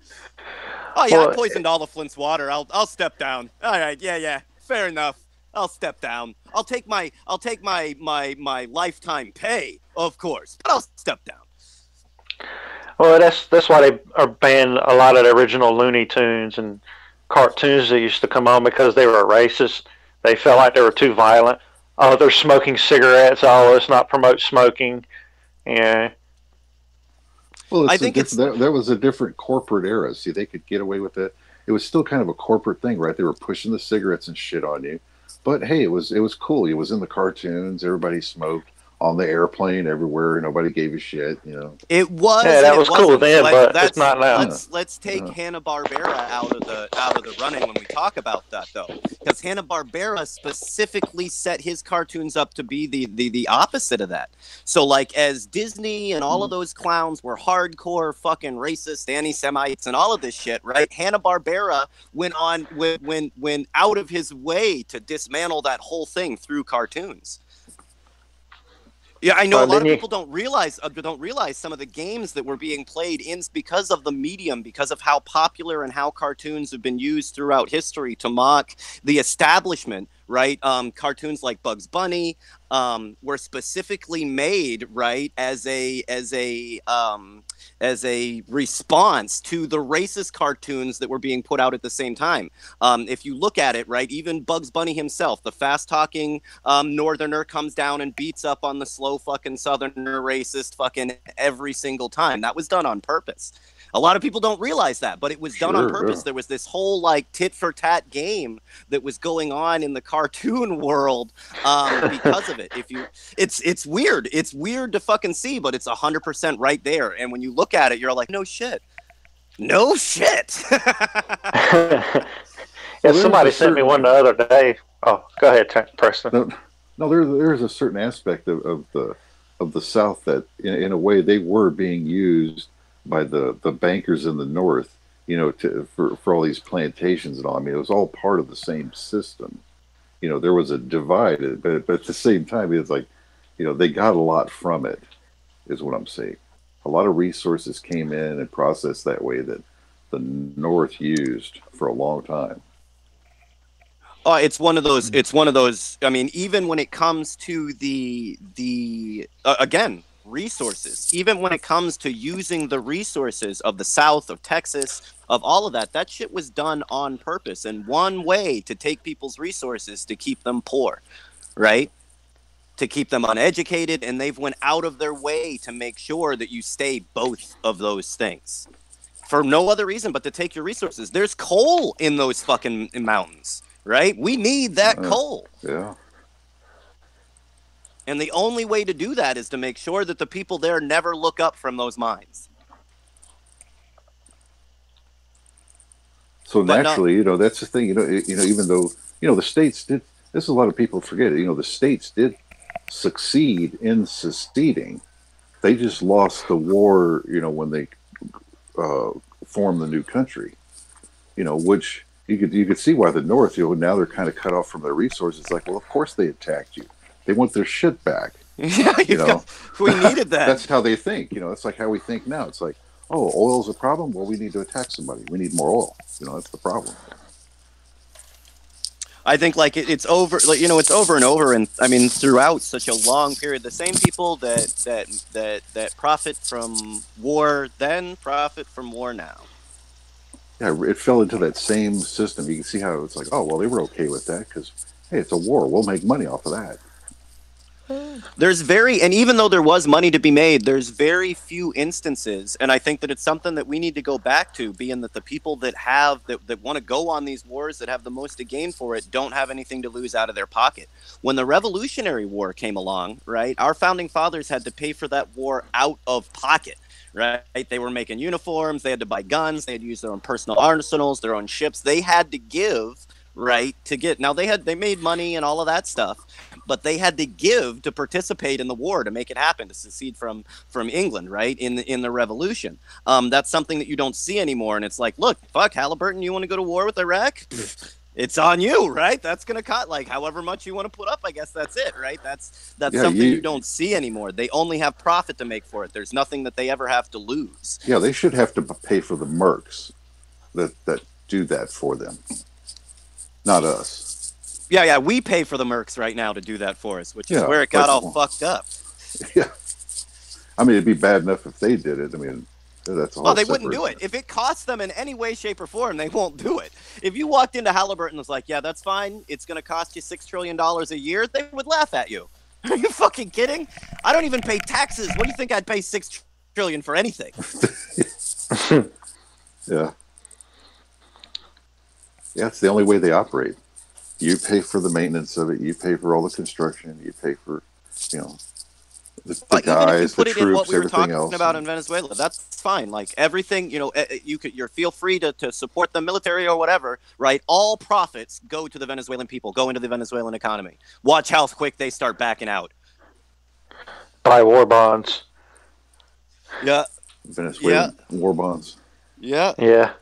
Oh yeah, I poisoned all of Flint's water. I'll step down. All right, yeah, fair enough. I'll step down. I'll take my lifetime pay, of course, but I'll step down. Well, that's why they are banned a lot of the original Looney Tunes and cartoons that used to come on, because they were racist. They felt like they were too violent. oh, they're smoking cigarettes. Oh, let's not promote smoking. Yeah. Well, I think that was a different corporate era. See, they could get away with it. It was still kind of a corporate thing, right? They were pushing the cigarettes and shit on you. But hey, it was cool. It was in the cartoons. Everybody smoked on the airplane everywhere. Nobody gave a shit. It was. Yeah, that was cool then, but it's not now. Let's take Hanna-Barbera out of the running when we talk about that, though, because Hanna-Barbera specifically set his cartoons up to be the opposite of that. So, like, as Disney and all of those clowns were hardcore fucking racist, anti-Semites, and all of this shit, right? Hanna-Barbera went out of his way to dismantle that whole thing through cartoons. Yeah, I know a lot of people don't realize some of the games that were being played because of the medium, because of how popular and how cartoons have been used throughout history to mock the establishment, right? Cartoons like Bugs Bunny were specifically made, right, as a response to the racist cartoons that were being put out at the same time. If you look at it, right, even Bugs Bunny himself, the fast-talking northerner, comes down and beats up on the slow fucking southerner racist fucking every single time. That was done on purpose. A lot of people don't realize that, but it was done on purpose. Yeah. There was this whole like tit-for-tat game that was going on in the cartoon world because of it. It's weird. It's weird to fucking see, but it's 100% right there. And when you look at it, you're like, no shit. No shit. Yeah, somebody sent me one the other day. Oh, go ahead, Preston. No, there's a certain aspect of the South that, in a way, they were being used by the bankers in the North, for all these plantations and all. I mean, it was all part of the same system. There was a divide, but at the same time, it's like, they got a lot from it, is what I'm saying. A lot of resources came in and processed that way that the North used for a long time. Oh, it's one of those. I mean, even when it comes to the again, resources, even when it comes to using the resources of the South, of Texas, of all of that shit was done on purpose. And one way to take people's resources to keep them poor, right? To keep them uneducated, and they've went out of their way to make sure that you stay both of those things for no other reason but to take your resources. There's coal in those fucking mountains, right? We need that coal. Yeah. And the only way to do that is to make sure that the people there never look up from those mines. So naturally, that's the thing, even though, the states did, this is a lot of people forget it, the states did succeed in seceding. They just lost the war, when they formed the new country, which you could see why the North, now they're kind of cut off from their resources. Like, well, of course they attacked you. They want their shit back. Yeah, we needed that. That's how they think. It's like how we think now. It's like, oh, oil's a problem. Well, we need to attack somebody. We need more oil. That's the problem. I think like it's over. Like, it's over and over. And I mean, throughout such a long period, the same people that profit from war then profit from war now. Yeah, it fell into that same system. You can see how it's like, oh, well, they were okay with that because, hey, it's a war. We'll make money off of that. And even though there was money to be made, there's very few instances, and I think that it's something that we need to go back to, being that the people that want to go on these wars, that have the most to gain for it, don't have anything to lose out of their pocket. When the Revolutionary War came along, right, our founding fathers had to pay for that war out of pocket. Right? They were making uniforms, they had to buy guns, they had to use their own personal arsenals, their own ships. They had to give, right, to get. Now they made money and all of that stuff, but they had to give to participate in the war, to make it happen, to secede from England, right, in the revolution. That's something that you don't see anymore. And it's like, look, fuck, Halliburton, you want to go to war with Iraq? It's on you, right? That's going to cut like however much you want to put up. I guess that's it, right? That's something you don't see anymore. They only have profit to make for it. There's nothing that they ever have to lose. Yeah, they should have to pay for the mercs that do that for them, not us. Yeah, we pay for the mercs right now to do that for us, which is where it got all fucked up. Yeah. I mean, it'd be bad enough if they did it. I mean, That's a well, they wouldn't do it. If it costs them in any way, shape, or form, they won't do it. If you walked into Halliburton and was like, yeah, that's fine, it's going to cost you $6 trillion a year, they would laugh at you. Are you fucking kidding? I don't even pay taxes. What do you think I'd pay $6 trillion for anything? Yeah. Yeah, it's the only way they operate. You pay for the maintenance of it. You pay for all the construction. You pay for, the guys, the troops, everything else. Even if you put it in what we were talking about in Venezuela, that's fine. Like everything, you're feel free to support the military or whatever, right? All profits go to the Venezuelan people, go into the Venezuelan economy. Watch how quick they start backing out. Buy war bonds. Yeah. Venezuelan war bonds. Yeah. Yeah.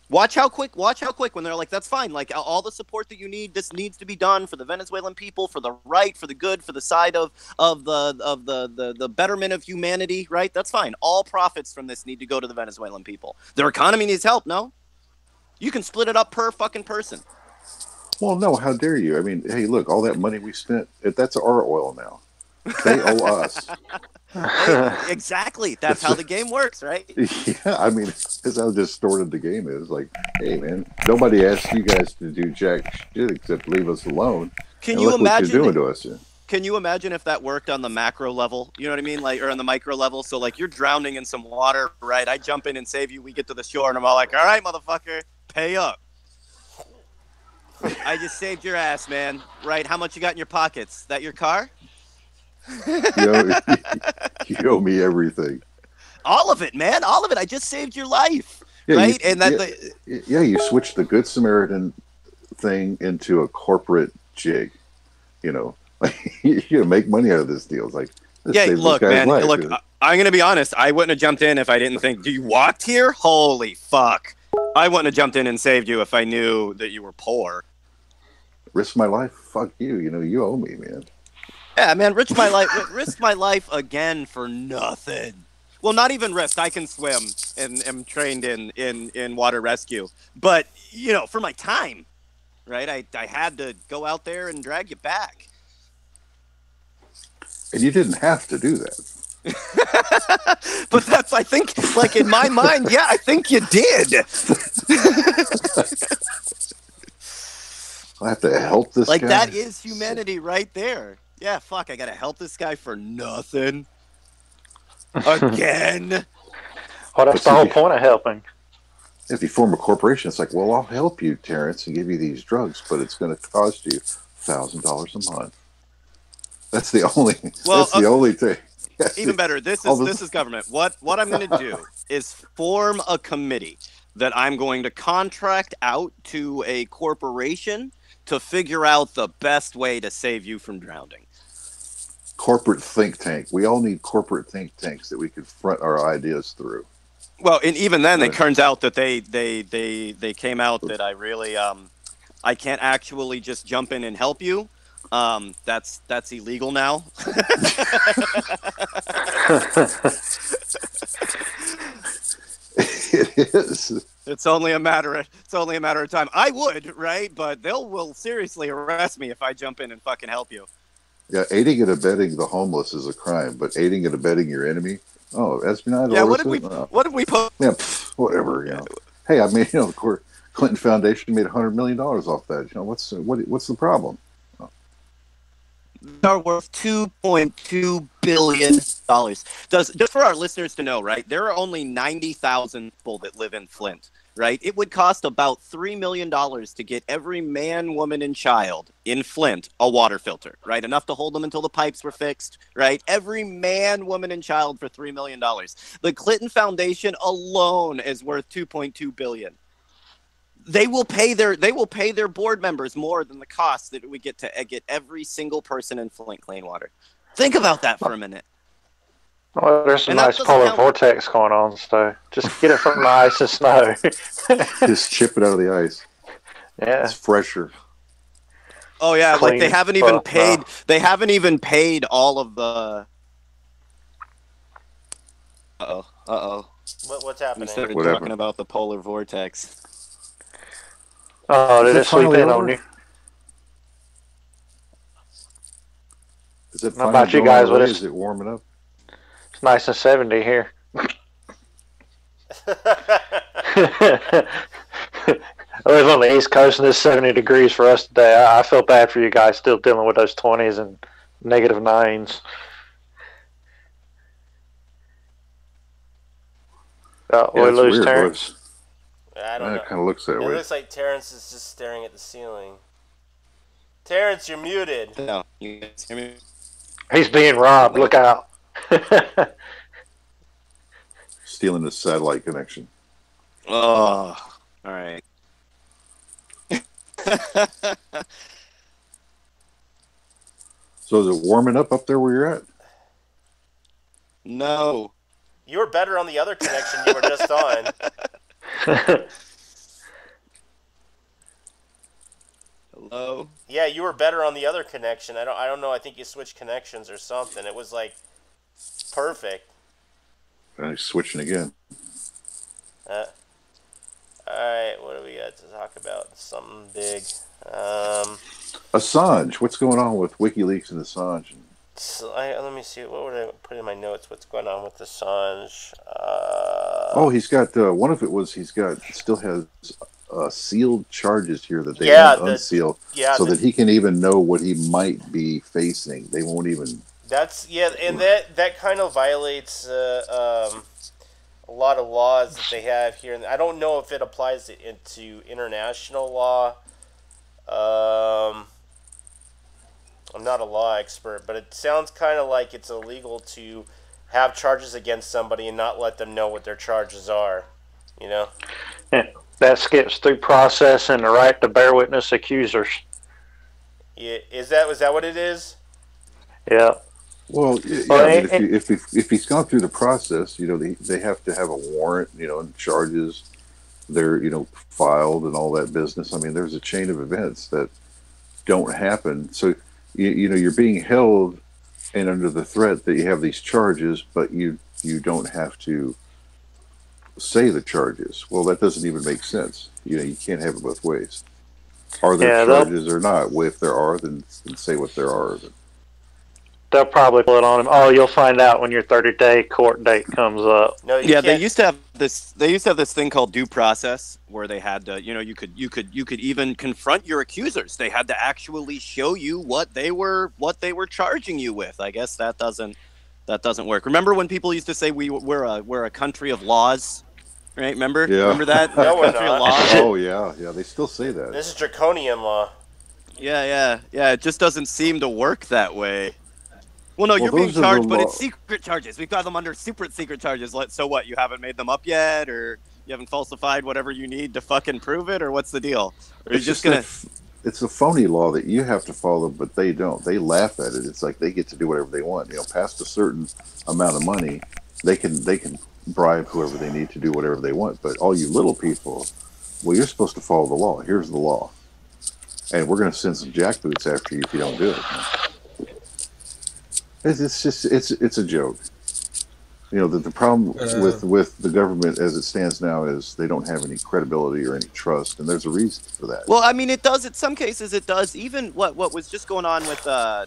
Watch how quick when they're like, that's fine. Like all the support that you need, this needs to be done for the Venezuelan people, for the right, for the good, for the side of the betterment of humanity, right? That's fine. All profits from this need to go to the Venezuelan people. Their economy needs help, no? You can split it up per fucking person. Well, no, how dare you? I mean, hey, look, all that money we spent, that's our oil now. They owe us. Exactly. That's how the game works, right? Yeah, I mean, that's how distorted the game is. Like, hey, man, nobody asked you guys to do jack shit except leave us alone. Can you imagine what you're doing to us? Can you imagine if that worked on the macro level? You know what I mean? Like, or on the micro level? So, like, you're drowning in some water, right? I jump in and save you. We get to the shore, and I'm all like, all right, motherfucker, pay up. I just saved your ass, man. Right? How much you got in your pockets? That your car? You owe me everything. All of it, man. All of it. I just saved your life. Yeah, right? You switched the Good Samaritan thing into a corporate jig. You make money out of this deal. It's like, look, man. Life, look, I'm going to be honest. I wouldn't have jumped in if I didn't think, you walked here? Holy fuck. I wouldn't have jumped in and saved you if I knew that you were poor. Risk my life? Fuck you. You owe me, man. Yeah, man, risk my life again for nothing. Well, not even risk. I can swim and am trained in water rescue. But, for my time, right? I had to go out there and drag you back. And you didn't have to do that. But that's, I think, like in my mind, yeah, I think you did. I have to help this guy. Like, that is humanity right there. Yeah, fuck, I gotta help this guy for nothing. Again. Well, that's the whole point of helping. If you form a corporation, it's like, well, I'll help you, Terrence, and give you these drugs, but it's going to cost you $1,000 a month. That's the only thing. Even better, this is government. What I'm going to do is form a committee that I'm going to contract out to a corporation to figure out the best way to save you from drowning. Corporate think tank. We all need corporate think tanks that we can front our ideas through. Well, and even then, it turns out that they came out that I really I can't actually just jump in and help you. That's illegal now. It is. It's only a matter of time. I would, right? But will seriously arrest me if I jump in and fucking help you. Yeah, aiding and abetting the homeless is a crime, but aiding and abetting your enemy, espionage. Yeah, what did we put? Yeah, whatever. Hey, I mean, the Clinton Foundation made $100 million off that. What's the problem? Are worth $2.2 billion. Just for our listeners to know, right? There are only 90,000 people that live in Flint, right? It would cost about $3 million to get every man, woman, and child in Flint a water filter, right? Enough to hold them until the pipes were fixed, right? Every man, woman, and child for $3 million. The Clinton Foundation alone is worth $2.2 billion. They will pay their board members more than the cost that we get to get every single person in Flint clean water. Think about that for a minute. Well, there's some nice polar vortex going on, so just get it from the ice and snow. Just chip it out of the ice. Yeah, it's fresher. Oh yeah, clean, like they haven't even paid. No. They haven't even paid all of the. What's happening? We started talking about the polar vortex. Oh, did it sweep in on you? Is it How about you guys? Is it warming up? It's nice and 70 here. I live on the East Coast and it's 70 degrees for us today. I feel bad for you guys still dealing with those 20s and negative 9s. We lose weird, Terrence. I don't know. It kind of looks that way. It looks like Terrence is just staring at the ceiling. Terrence, you're muted. No, you guys hear me? He's being robbed. Look out. Stealing the satellite connection. Oh, all right. So is it warming up there where you're at? No. You were better on the other connection you were just on. Hello? Yeah, you were better on the other connection. I don't know. I think you switched connections or something. It was like perfect. He's switching again. Alright, what do we got to talk about? Something big. Assange. What's going on with WikiLeaks and Assange? So let me see. What would I put in my notes? What's going on with Assange? He's got one of it was still has sealed charges here that they won't unseal, that he can even know what he might be facing. They won't even. That kind of violates a lot of laws that they have here, and I don't know if it applies to international law. I'm not a law expert, but it sounds kind of like it's illegal to have charges against somebody and not let them know what their charges are. You know? Yeah, that skips through process and the right to bear witness accusers. Yeah, was that what it is? Yeah. Well, if he's gone through the process, they have to have a warrant, and charges, they're filed and all that business. I mean, there's a chain of events that don't happen. So you're being held and under the threat that you have these charges, but you don't have to say the charges. Well, that doesn't even make sense. You can't have it both ways. Are there charges or not? Well, if there are, then say what there are. They'll probably pull it on him. Oh, you'll find out when your 30-day court date comes up. No, they used to have this. They used to have this thing called due process, where they had to, you could even confront your accusers. They had to actually show you what they were charging you with. I guess that doesn't work. Remember when people used to say we're a country of laws, right? Remember? Yeah. Remember that? No, we're country not. of laws. Oh yeah. They still say that. This is draconian law. Yeah. It just doesn't seem to work that way. Well, no, you're being charged, but it's secret charges. We've got them under super secret charges. So what? You haven't made them up yet, or you haven't falsified whatever you need to fucking prove it, or what's the deal? Or are you just gonna? It's a phony law that you have to follow, but they don't. They laugh at it. It's like they get to do whatever they want. Past a certain amount of money, they can bribe whoever they need to do whatever they want. But all you little people, well, you're supposed to follow the law. Here's the law, and we're going to send some jackboots after you if you don't do it. It's a joke. The problem with the government as it stands now is they don't have any credibility or any trust, and there's a reason for that. Well, I mean, it does. In some cases, it does. Even what was just going on with they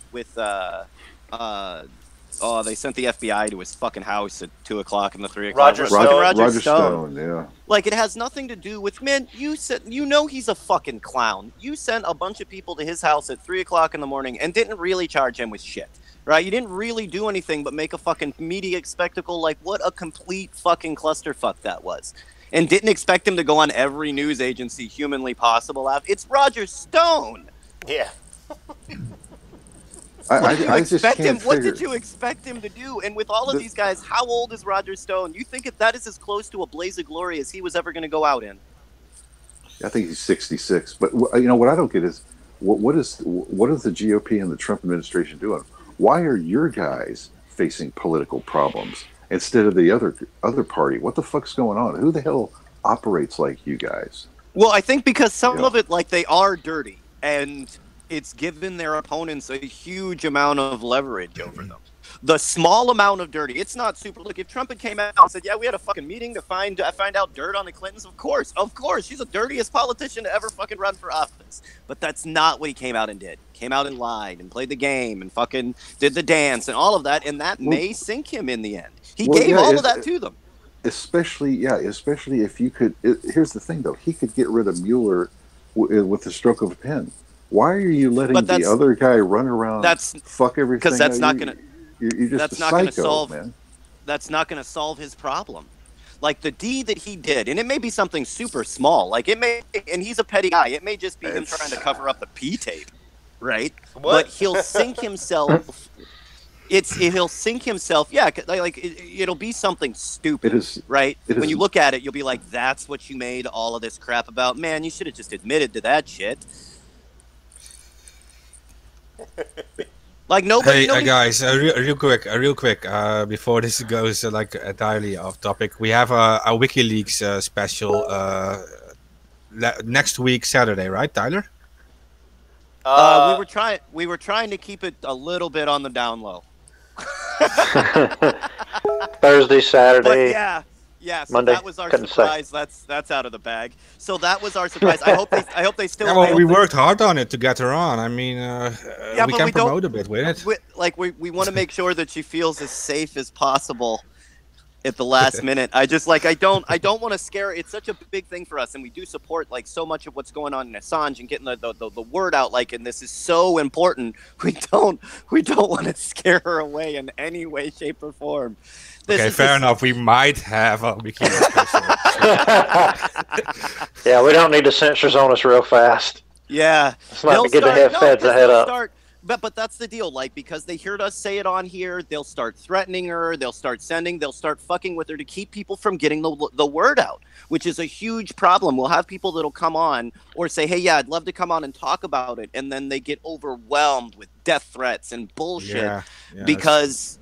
sent the FBI to his fucking house at 2 o'clock in the 3 o'clock. Roger Stone, yeah. Like, it has nothing to do with, man, he's a fucking clown. You sent a bunch of people to his house at 3 o'clock in the morning and didn't really charge him with shit. Right? You didn't really do anything but make a fucking media spectacle. Like, what a complete fucking clusterfuck that was. And didn't expect him to go on every news agency humanly possible. It's Roger Stone. Yeah. I just can't what did you expect him to do? And with all of these guys, how old is Roger Stone? You think that is as close to a blaze of glory as he was ever going to go out in? I think he's 66. But what I don't get is what is the GOP and the Trump administration doing? Why are your guys facing political problems instead of the other party? What the fuck's going on? Who the hell operates like you guys? Well, I think because some of it, like, they are dirty, and it's given their opponents a huge amount of leverage over them. The small amount of dirty, it's not super. Look, if Trump had came out and said, yeah, we had a fucking meeting to find out dirt on the Clintons, of course, she's the dirtiest politician to ever fucking run for office. But that's not what he came out and did. Came out and lied and played the game and fucking did the dance and all of that, and that may sink him in the end. He gave all of that to them. especially if you could. Here's the thing, though. He could get rid of Mueller with the stroke of a pen. Why are you letting the other guy run around? Fuck everything. Because that's not going to. You're just that's a not psycho, going to solve. Man. That's not going to solve his problem. Like the deed that he did, and it may be something super small. Like it may, and he's a petty guy. It may just be him trying to cover up the P tape, right? What? But he'll sink himself. He'll sink himself. Yeah, it'll be something stupid, right? When you look at it, you'll be like, "That's what you made all of this crap about." Man, you should have just admitted to that shit. Like nobody. Hey guys, real quick, before this goes entirely off topic, we have a WikiLeaks special next week Saturday, right, Tyler? We were trying to keep it a little bit on the down low. Thursday, Saturday. But yeah. So Monday. That was our surprise. That's out of the bag. So that was our surprise. I hope they still. Yeah, well, we worked hard on it to get her on. I mean, we can promote a bit with it. We want to make sure that she feels as safe as possible at the last minute. I don't want to scare her. It's such a big thing for us, and we do support so much of what's going on in Assange and getting the word out. And this is so important. We don't want to scare her away in any way, shape, or form. Fair enough. We might have a WikiLeaks special. Yeah, we don't need the censors on us real fast. Yeah, it's not to get the feds ahead up. But that's the deal. Because they heard us say it on here, they'll start threatening her. They'll start fucking with her to keep people from getting the word out, which is a huge problem. We'll have people that'll come on or say, "Hey, yeah, I'd love to come on and talk about it," and then they get overwhelmed with death threats and bullshit because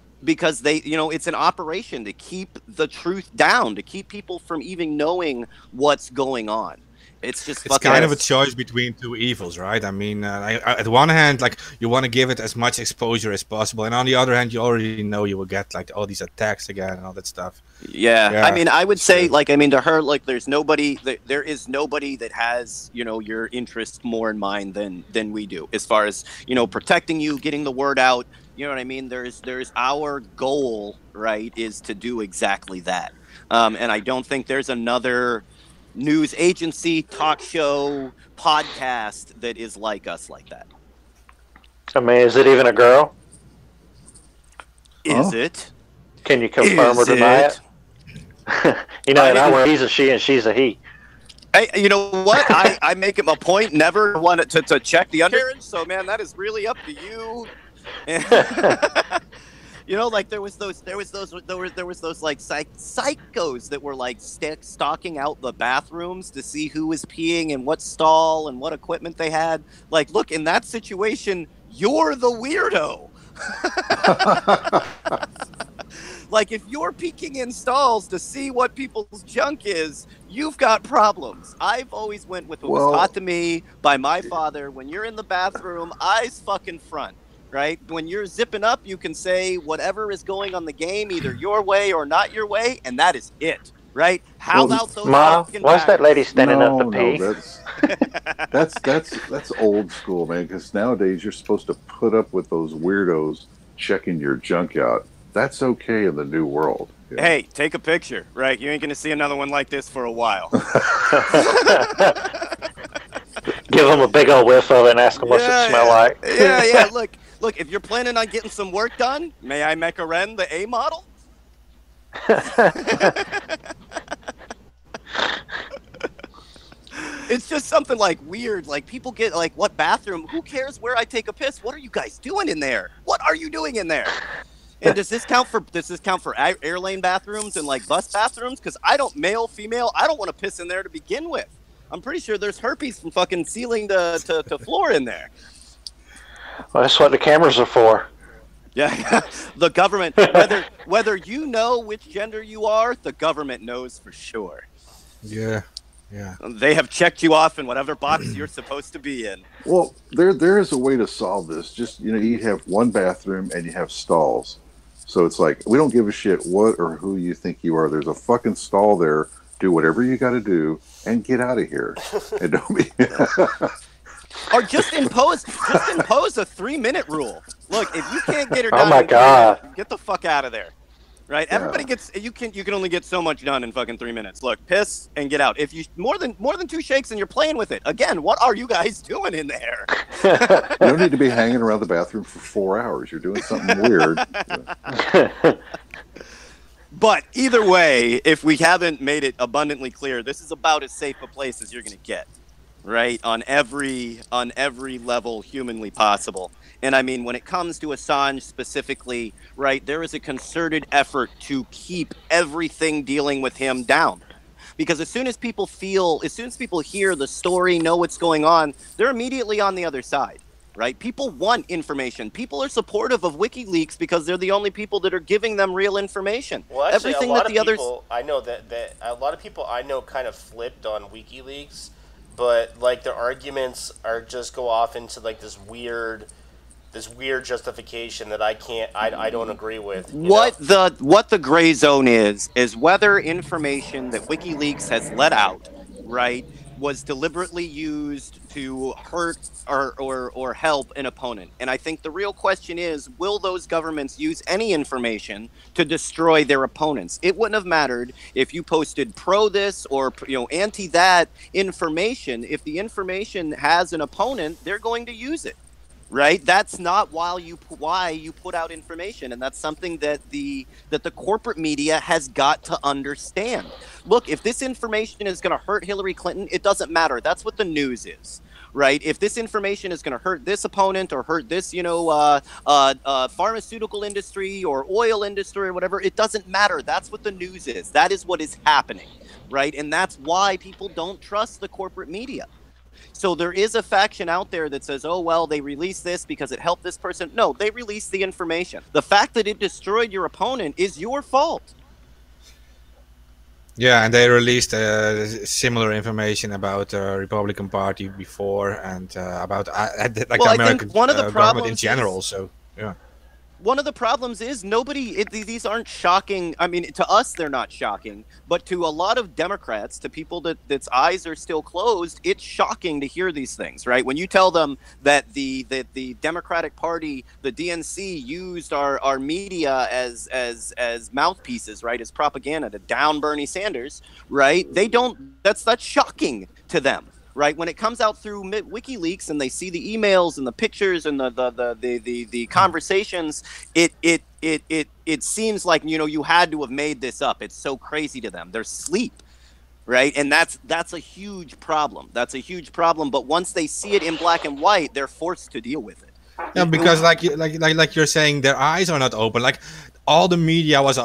they, it's an operation to keep the truth down, to keep people from even knowing what's going on. It's kind of a choice between two evils, right? I mean, at one hand, you want to give it as much exposure as possible, and on the other hand, you already know you will get all these attacks again and all that stuff. Yeah. I mean, I would say, to her, there is nobody that has, your interest more in mind than we do, as far as, protecting you, getting the word out. You know what I mean? There's our goal, right, is to do exactly that. And I don't think there's another news agency, talk show, podcast that is like us like that. I mean, is it even a girl? Is it? Can you confirm or deny it? And I wear he's a she and she's a he. Hey, you know what? I make it a point never want to check the undercarriage. So, man, that is really up to you. There was those psychos that were stalking out the bathrooms to see who was peeing in what stall and what equipment they had. Look, in that situation, you're the weirdo. If you're peeking in stalls to see what people's junk is, you've got problems. I've always went with what was taught to me by my father. When you're in the bathroom, eyes fucking front. Right? When you're zipping up, you can say whatever is going on the game, either your way or not your way, and that is it. Right? How about those? Ma, why's that lady standing up to pee? That's old school, man. Because nowadays you're supposed to put up with those weirdos checking your junk out. That's okay in the new world. Yeah. Hey, take a picture, right? You ain't gonna see another one like this for a while. Give them a big old whiff of it and ask them what's it smell like. Yeah. Look, if you're planning on getting some work done, may I recommend the A model? It's just something weird. People get what bathroom? Who cares where I take a piss? What are you guys doing in there? What are you doing in there? And does this count for airlane bathrooms and bus bathrooms? Because male, female, I don't want to piss in there to begin with. I'm pretty sure there's herpes from fucking ceiling to floor in there. Well, that's what the cameras are for. Yeah, the government, whether you know which gender you are, the government knows for sure. Yeah. They have checked you off in whatever box you're supposed to be in. Well, there is a way to solve this. Just, you have one bathroom and you have stalls. So it's we don't give a shit what or who you think you are. There's a fucking stall there. Do whatever you got to do and get out of here. And don't be... Or just impose a 3-minute rule. Look, if you can't get her oh done, my God, get the fuck out of there. Right? Yeah. Everybody gets you can only get so much done in fucking 3 minutes. Look, piss and get out. If you more than 2 shakes and you're playing with it. Again, what are you guys doing in there? You don't need to be hanging around the bathroom for 4 hours. You're doing something weird. But either way, if we haven't made it abundantly clear, this is about as safe a place as you're going to get, right? On every level humanly possible. And I mean, when it comes to Assange specifically, right, there is a concerted effort to keep everything dealing with him down. Because as soon as people hear the story, know what's going on, they're immediately on the other side, right? People want information. People are supportive of WikiLeaks because they're the only people that are giving them real information. Well, actually, everything a lot that of people I know that a lot of people I know kind of flipped on WikiLeaks, but like their arguments are just go off into like this weird justification that I don't agree with. What the gray zone is whether information that WikiLeaks has let out, right, was deliberately used to hurt or help an opponent. And I think the real question is, will those governments use any information to destroy their opponents? It wouldn't have mattered if you posted pro this or anti that information. If the information has an opponent, they're going to use it. Right? That's not why you put out information, and that's something that the corporate media has got to understand. Look, if this information is going to hurt Hillary Clinton, it doesn't matter. That's what the news is, right? If this information is going to hurt this opponent or hurt this, pharmaceutical industry or oil industry or whatever, it doesn't matter. That's what the news is. That is what is happening, right? And that's why people don't trust the corporate media. So there is a faction out there that says, oh, well, they released this because it helped this person. No, they released the information. The fact that it destroyed your opponent is your fault. Yeah, and they released similar information about the Republican Party before and about the American government in general. So, yeah. One of the problems is these aren't shocking. I mean, to us, they're not shocking. But to a lot of Democrats, to people that's eyes are still closed, it's shocking to hear these things, right? When you tell them that the Democratic Party, the DNC, used our media as mouthpieces, right, as propaganda to down Bernie Sanders, right? That's shocking to them. Right, when it comes out through WikiLeaks and they see the emails and the pictures and the conversations, it seems like you had to have made this up. It's so crazy to them. They're asleep, right? And that's a huge problem. That's a huge problem. But once they see it in black and white, they're forced to deal with it. Yeah, because like you're saying, their eyes are not open. Like all the media was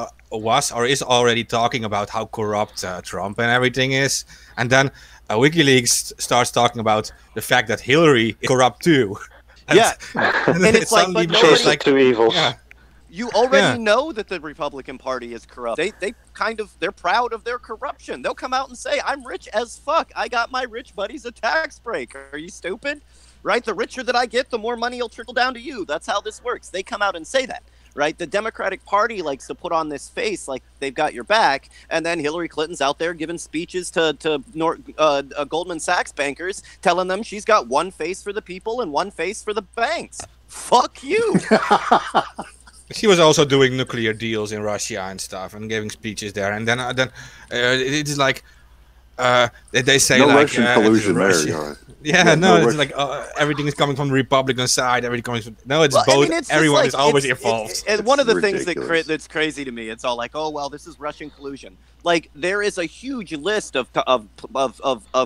or is already talking about how corrupt Trump and everything is, and then WikiLeaks starts talking about the fact that Hillary is corrupt too. And it's like, but chose like two evils. Yeah. You already know that the Republican Party is corrupt. They're proud of their corruption. They'll come out and say, "I'm rich as fuck. I got my rich buddies a tax break." Are you stupid? Right? The richer that I get, the more money will trickle down to you. That's how this works. They come out and say that. Right? The Democratic Party likes to put on this face like they've got your back, and then Hillary Clinton's out there giving speeches to Goldman Sachs bankers, telling them she's got one face for the people and one face for the banks. Fuck you. She was also doing nuclear deals in Russia and stuff, and giving speeches there. And then it's like they say no like Russian collusion there. Yeah, it's like everything is coming from the Republican side. Everything coming from it's both. I mean, everyone is always involved. And one of the things that's crazy to me, it's all like, oh well, this is Russian collusion. Like there is a huge list of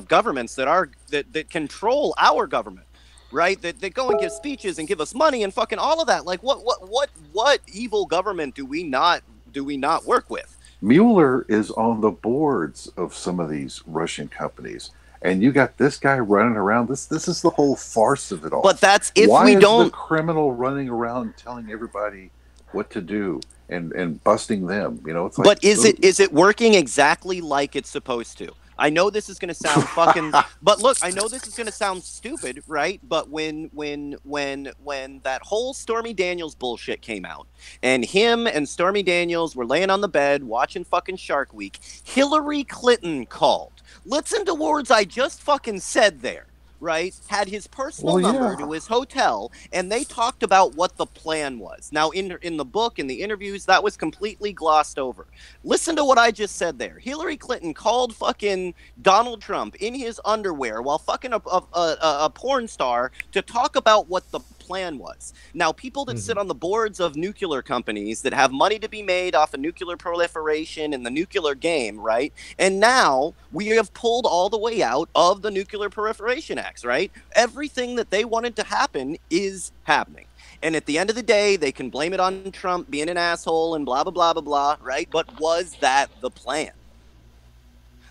governments that control our government, right? That go and give speeches and give us money and fucking all of that. Like what evil government do we not work with? Mueller is on the boards of some of these Russian companies. And you got this guy running around. This is the whole farce of it all. But that's if Why we is don't. The criminal running around telling everybody what to do and busting them. It's like. But is it working exactly like it's supposed to? I know this is going to sound fucking. But look, I know this is going to sound stupid, right? But when that whole Stormy Daniels bullshit came out, and him and Stormy Daniels were laying on the bed watching fucking Shark Week, Hillary Clinton called. Listen to words I just fucking said there, right, had his personal number to his hotel, and they talked about what the plan was. Now, in the book, in the interviews, that was completely glossed over. Listen to what I just said there. Hillary Clinton called fucking Donald Trump in his underwear while fucking a porn star to talk about what the plan was. Now, people that sit on the boards of nuclear companies that have money to be made off of nuclear proliferation and the nuclear game, right? And now we have pulled all the way out of the Nuclear Proliferation Acts, right? Everything that they wanted to happen is happening. And at the end of the day, they can blame it on Trump being an asshole and blah, blah, blah, blah, blah, right? But was that the plan?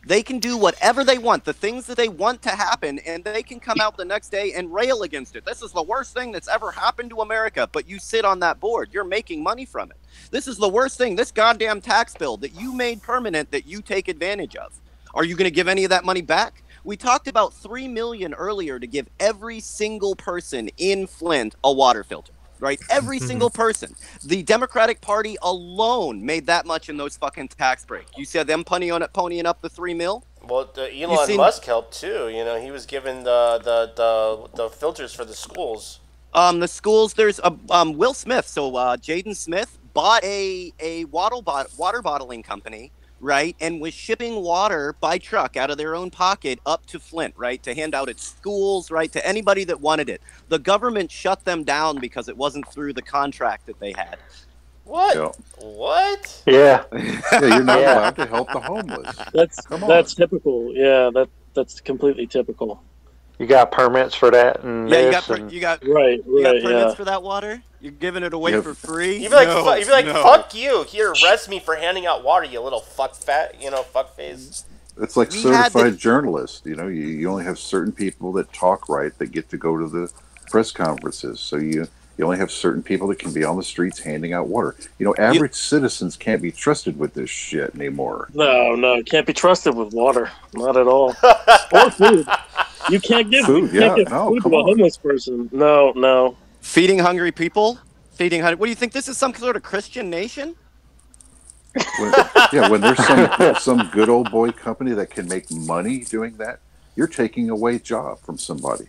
They can do whatever they want, the things that they want to happen, and they can come out the next day and rail against it. This is the worst thing that's ever happened to America, but you sit on that board. You're making money from it. This is the worst thing, this goddamn tax bill that you made permanent that you take advantage of. Are you going to give any of that money back? We talked about $3 million earlier to give every single person in Flint a water filter. Right? Every single person. The Democratic Party alone made that much in those fucking tax breaks. You said them ponying up the $3 million? Well, Elon Musk helped too. You know, he was given the filters for the schools. The schools, there's Will Smith. So Jaden Smith bought a water bottling company, right, and was shipping water by truck out of their own pocket up to Flint, right, to hand out at schools, right, to anybody that wanted it. The government shut them down because it wasn't through the contract that they had. What? Yeah. What? Yeah. Yeah, you're not allowed to help the homeless. That's typical. Yeah, that's completely typical. You got permits for that, and yeah, you got permits for that water. You're giving it away for free. You'd be like, fuck you. Here, arrest me for handing out water, you little fuck face. It's like certified journalists. You know, you only have certain people that talk right that get to go to the press conferences. So you only have certain people that can be on the streets handing out water. You know, average citizens can't be trusted with this shit anymore. No, can't be trusted with water. Not at all. Or food. You can't give food. Food to a homeless person. No. Feeding hungry people. What do you think? This is some sort of Christian nation? When there's some good old boy company that can make money doing that, you're taking away a job from somebody.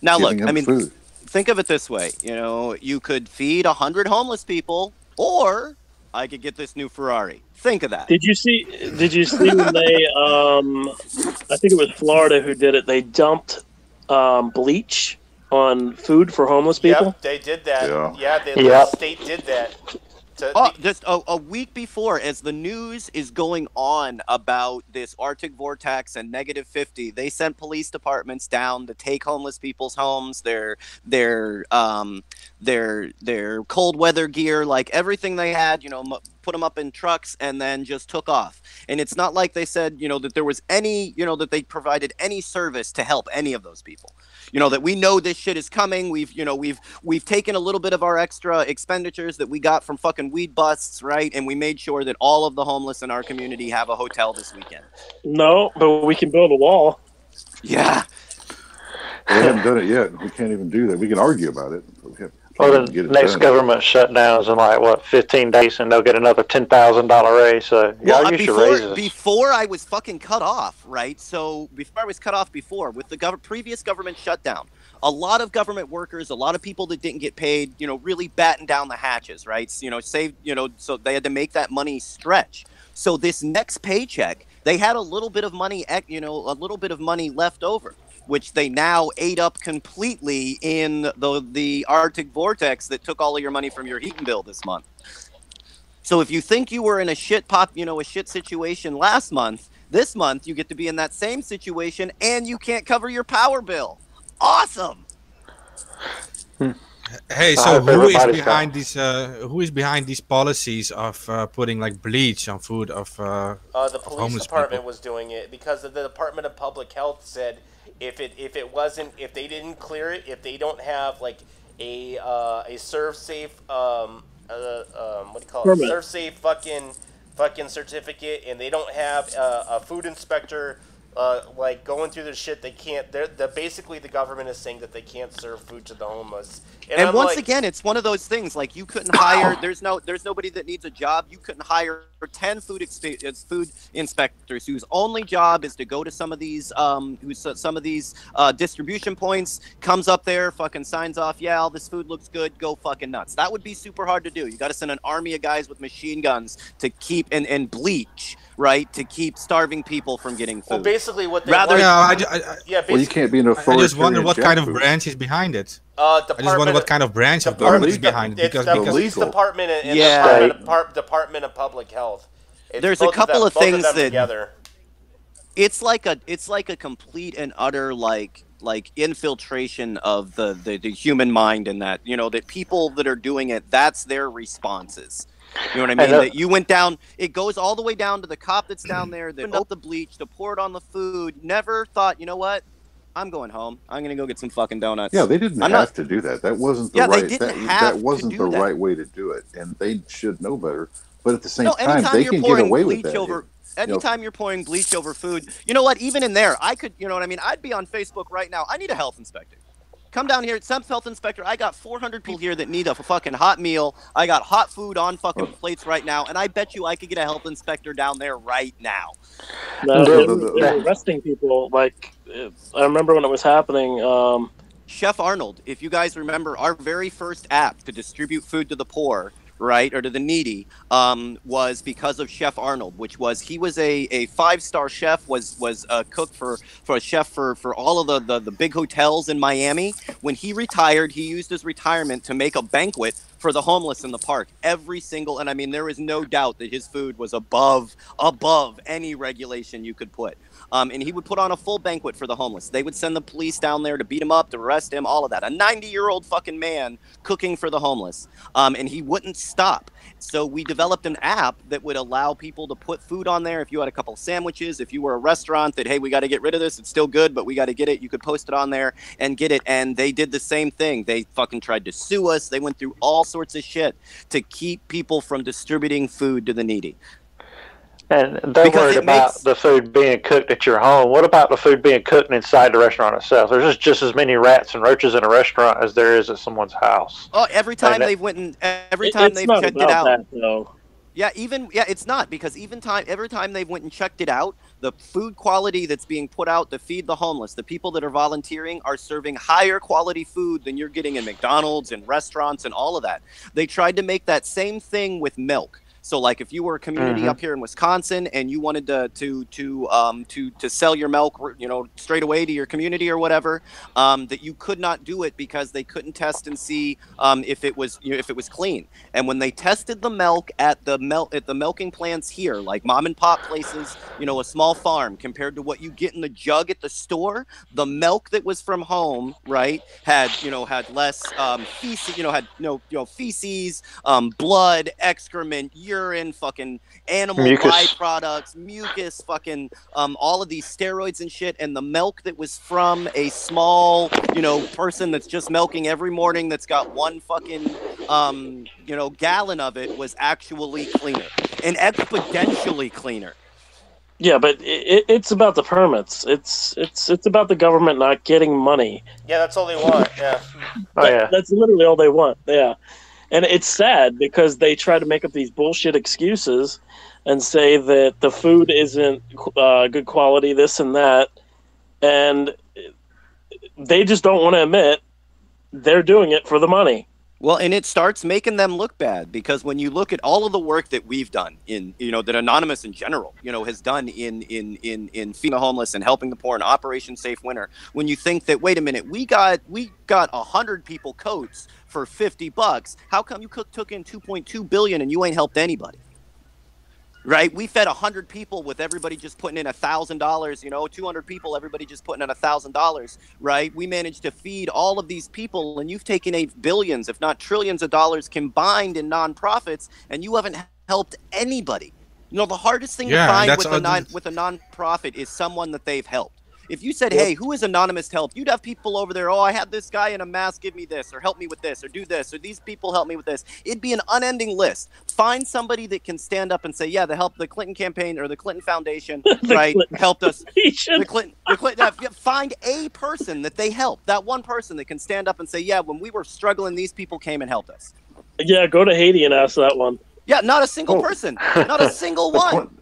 Now look, I mean, food. Think of it this way. You know, you could feed 100 homeless people, or I could get this new Ferrari. Think of that. Did you see when they I think it was Florida who did it, they dumped bleach on food for homeless people? Yep, they did that. The state did that. Just a week before, as the news is going on about this Arctic vortex and -50, they sent police departments down to take homeless people's homes, their cold weather gear, like everything they had, you know, put them up in trucks and then just took off. And it's not like they said, you know, that there was any, you know, that they provided any service to help any of those people. You know, that we know this shit is coming. We've taken a little bit of our extra expenditures that we got from fucking weed busts, right? And we made sure that all of the homeless in our community have a hotel this weekend. No, but we can build a wall. Yeah. We haven't done it yet. We can't even do that. We can argue about it. Well, the next government shutdown is in 15 days, and they'll get another $10,000 raise. So y'all use your raises. Before I was fucking cut off, right? So before I was cut off with the previous government shutdown, a lot of government workers, a lot of people that didn't get paid, you know, really batten down the hatches, right? You know, so they had to make that money stretch. So this next paycheck, they had a little bit of money, left over, which they now ate up completely in the Arctic vortex that took all of your money from your heating bill this month. So if you think you were in a shit situation last month, this month you get to be in that same situation and you can't cover your power bill. Awesome. Hey, so who is behind these policies of putting like bleach on food of the police department was doing it because the Department of Public Health said if they didn't clear it, if they don't have like a serve safe serve safe fucking certificate, and they don't have a food inspector like going through the shit. They can't. They're basically the government is saying that they can't serve food to the homeless. And once again, it's one of those things like you couldn't hire. There's nobody that needs a job. You couldn't hire 10 food inspectors whose only job is to go to some of these distribution points. Comes up there, fucking signs off. Yeah, all this food looks good. Go fucking nuts. That would be super hard to do. You got to send an army of guys with machine guns to keep and bleach. Right, to keep starving people from getting food. Well, basically, what they well, you can't be an authoritarian. I just wonder what kind of branch is behind it. I just wonder what kind of branch of government is behind it. Because the police department and the Department of Public Health. There's a couple of things that together. It's like a complete and utter like infiltration of the human mind, and that that people that are doing it, that's their responses. You know what I mean? That you went down, it goes all the way down to the cop that's down there that opened up the bleach to pour it on the food. Never thought, you know what? I'm going home. I'm gonna go get some fucking donuts. Yeah, they didn't have to do that. That wasn't the right. That wasn't the right way to do it, and they should know better. But at the same time, they can get away with that. Anytime you're pouring bleach over food, you know what? Even in there, I could, you know what I mean? I'd be on Facebook right now. I need a health inspector. Come down here, some health inspector. I got 400 people here that need a fucking hot meal. I got hot food on fucking plates right now, and I bet you I could get a health inspector down there right now. They're arresting people. Like, I remember when it was happening. Chef Arnold, if you guys remember, our very first app to distribute food to the poor, right, or to the needy, was because of Chef Arnold, which was he was a 5-star chef, was a cook for a chef for all of the big hotels in Miami. When he retired, he used his retirement to make a banquet for the homeless in the park. Every single, and I mean, there is no doubt that his food was above any regulation you could put. And he would put on a full banquet for the homeless. They would send the police down there to beat him up, to arrest him, all of that. A 90-year-old fucking man cooking for the homeless. And he wouldn't stop. So we developed an app that would allow people to put food on there. If you had a couple sandwiches, if you were a restaurant that, hey, we got to get rid of this, it's still good, but we got to get it, you could post it on there and get it. And they did the same thing. They fucking tried to sue us. They went through all sorts of shit to keep people from distributing food to the needy. And they're worried about the food being cooked at your home. What about the food being cooked inside the restaurant itself? There's just as many rats and roaches in a restaurant as there is at someone's house. Oh, every time they've checked it out. It's not, because every time they went and checked it out, the food quality that's being put out to feed the homeless, the people that are volunteering are serving higher quality food than you're getting in McDonald's and restaurants and all of that. They tried to make that same thing with milk. So, like, if you were a community up here in Wisconsin and you wanted to sell your milk, straight away to your community or whatever, that you could not do it because they couldn't test and see if it was clean. And when they tested the milk at the milking plants here, like mom and pop places, a small farm, compared to what you get in the jug at the store, the milk that was from home, right, had less feces, feces, blood, excrement, urine, fucking animal byproducts, mucus, fucking all of these steroids and shit. And the milk that was from a small, person that's just milking every morning, that's got one fucking gallon of it, was actually cleaner and exponentially cleaner. Yeah, but it's about the permits. It's about the government not getting money. Yeah, that's all they want. Yeah. That's literally all they want. Yeah. And it's sad because they try to make up these bullshit excuses and say that the food isn't good quality, this and that, and they just don't want to admit they're doing it for the money. Well, and it starts making them look bad, because when you look at all of the work that we've done that Anonymous in general, has done in feeding the homeless and helping the poor in Operation Safe Winter, when you think that, wait a minute, we got 100 people coats for $50, how come you took in $2.2 billion and you ain't helped anybody? Right? We fed 100 people with everybody just putting in $1,000, 200 people, everybody just putting in $1,000, right? We managed to feed all of these people, and you've taken billions, if not trillions of dollars combined in nonprofits, and you haven't helped anybody. The hardest thing to find with a nonprofit is someone that they've helped. If you said, hey, who is anonymous help? You'd have people over there, oh, I had this guy in a mask, give me this, or help me with this, or do this, or these people help me with this. It'd be an unending list. Find somebody that can stand up and say, yeah, the Clinton campaign or the Clinton Foundation, right, helped us. Find a person that they helped. That one person that can stand up and say, yeah, when we were struggling, these people came and helped us. Yeah, go to Haiti and ask that one. Yeah, not a single person. Not a single one.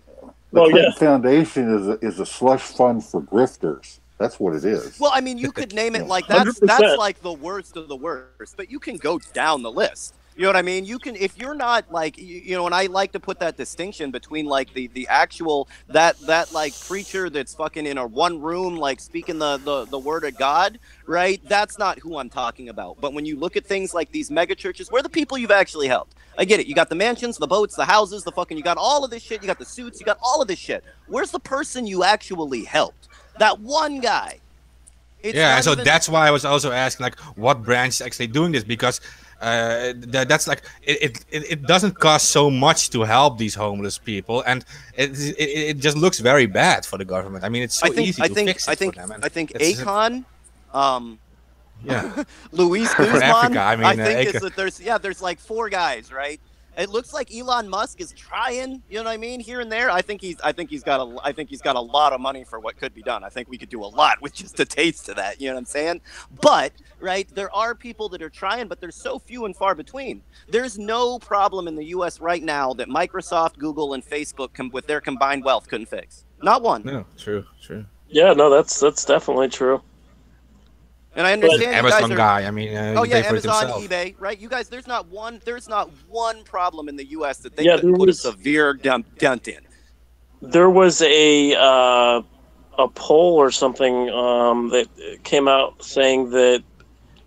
The Clinton Foundation is a slush fund for grifters. That's what it is. Well, I mean, you could name it like that's like the worst of the worst, but you can go down the list. You know what I mean? You can, if you're not like, you know, and I like to put that distinction between like the actual, that like preacher that's fucking in a one room, like speaking the word of God, right? That's not who I'm talking about. But when you look at things like these mega churches, where are the people you've actually helped? I get it. You got the mansions, the boats, the houses, the fucking, you got all of this shit. You got the suits, you got all of this shit. Where's the person you actually helped? That one guy. Yeah, so that's why I was also asking, like, what branch is actually doing this? Because that's like it doesn't cost so much to help these homeless people, and it just looks very bad for the government. I mean, it's so easy to fix it for them. I think Akon, yeah, Luis Guzman. Africa, I mean, I think is that there's like 4 guys, right? It looks like Elon Musk is trying, you know what I mean, here and there. I think he's got a lot of money for what could be done. I think we could do a lot with just a taste of that, you know what I'm saying? But, right, there are people that are trying, but they're so few and far between. There's no problem in the US right now that Microsoft, Google, and Facebook with their combined wealth couldn't fix. Not one. No, true. Yeah, no, that's definitely true. And I understand Amazon guy. I mean, Amazon, eBay, right? You guys, there's not one problem in the U.S. that they could put a severe dent in. There was a poll or something that came out saying that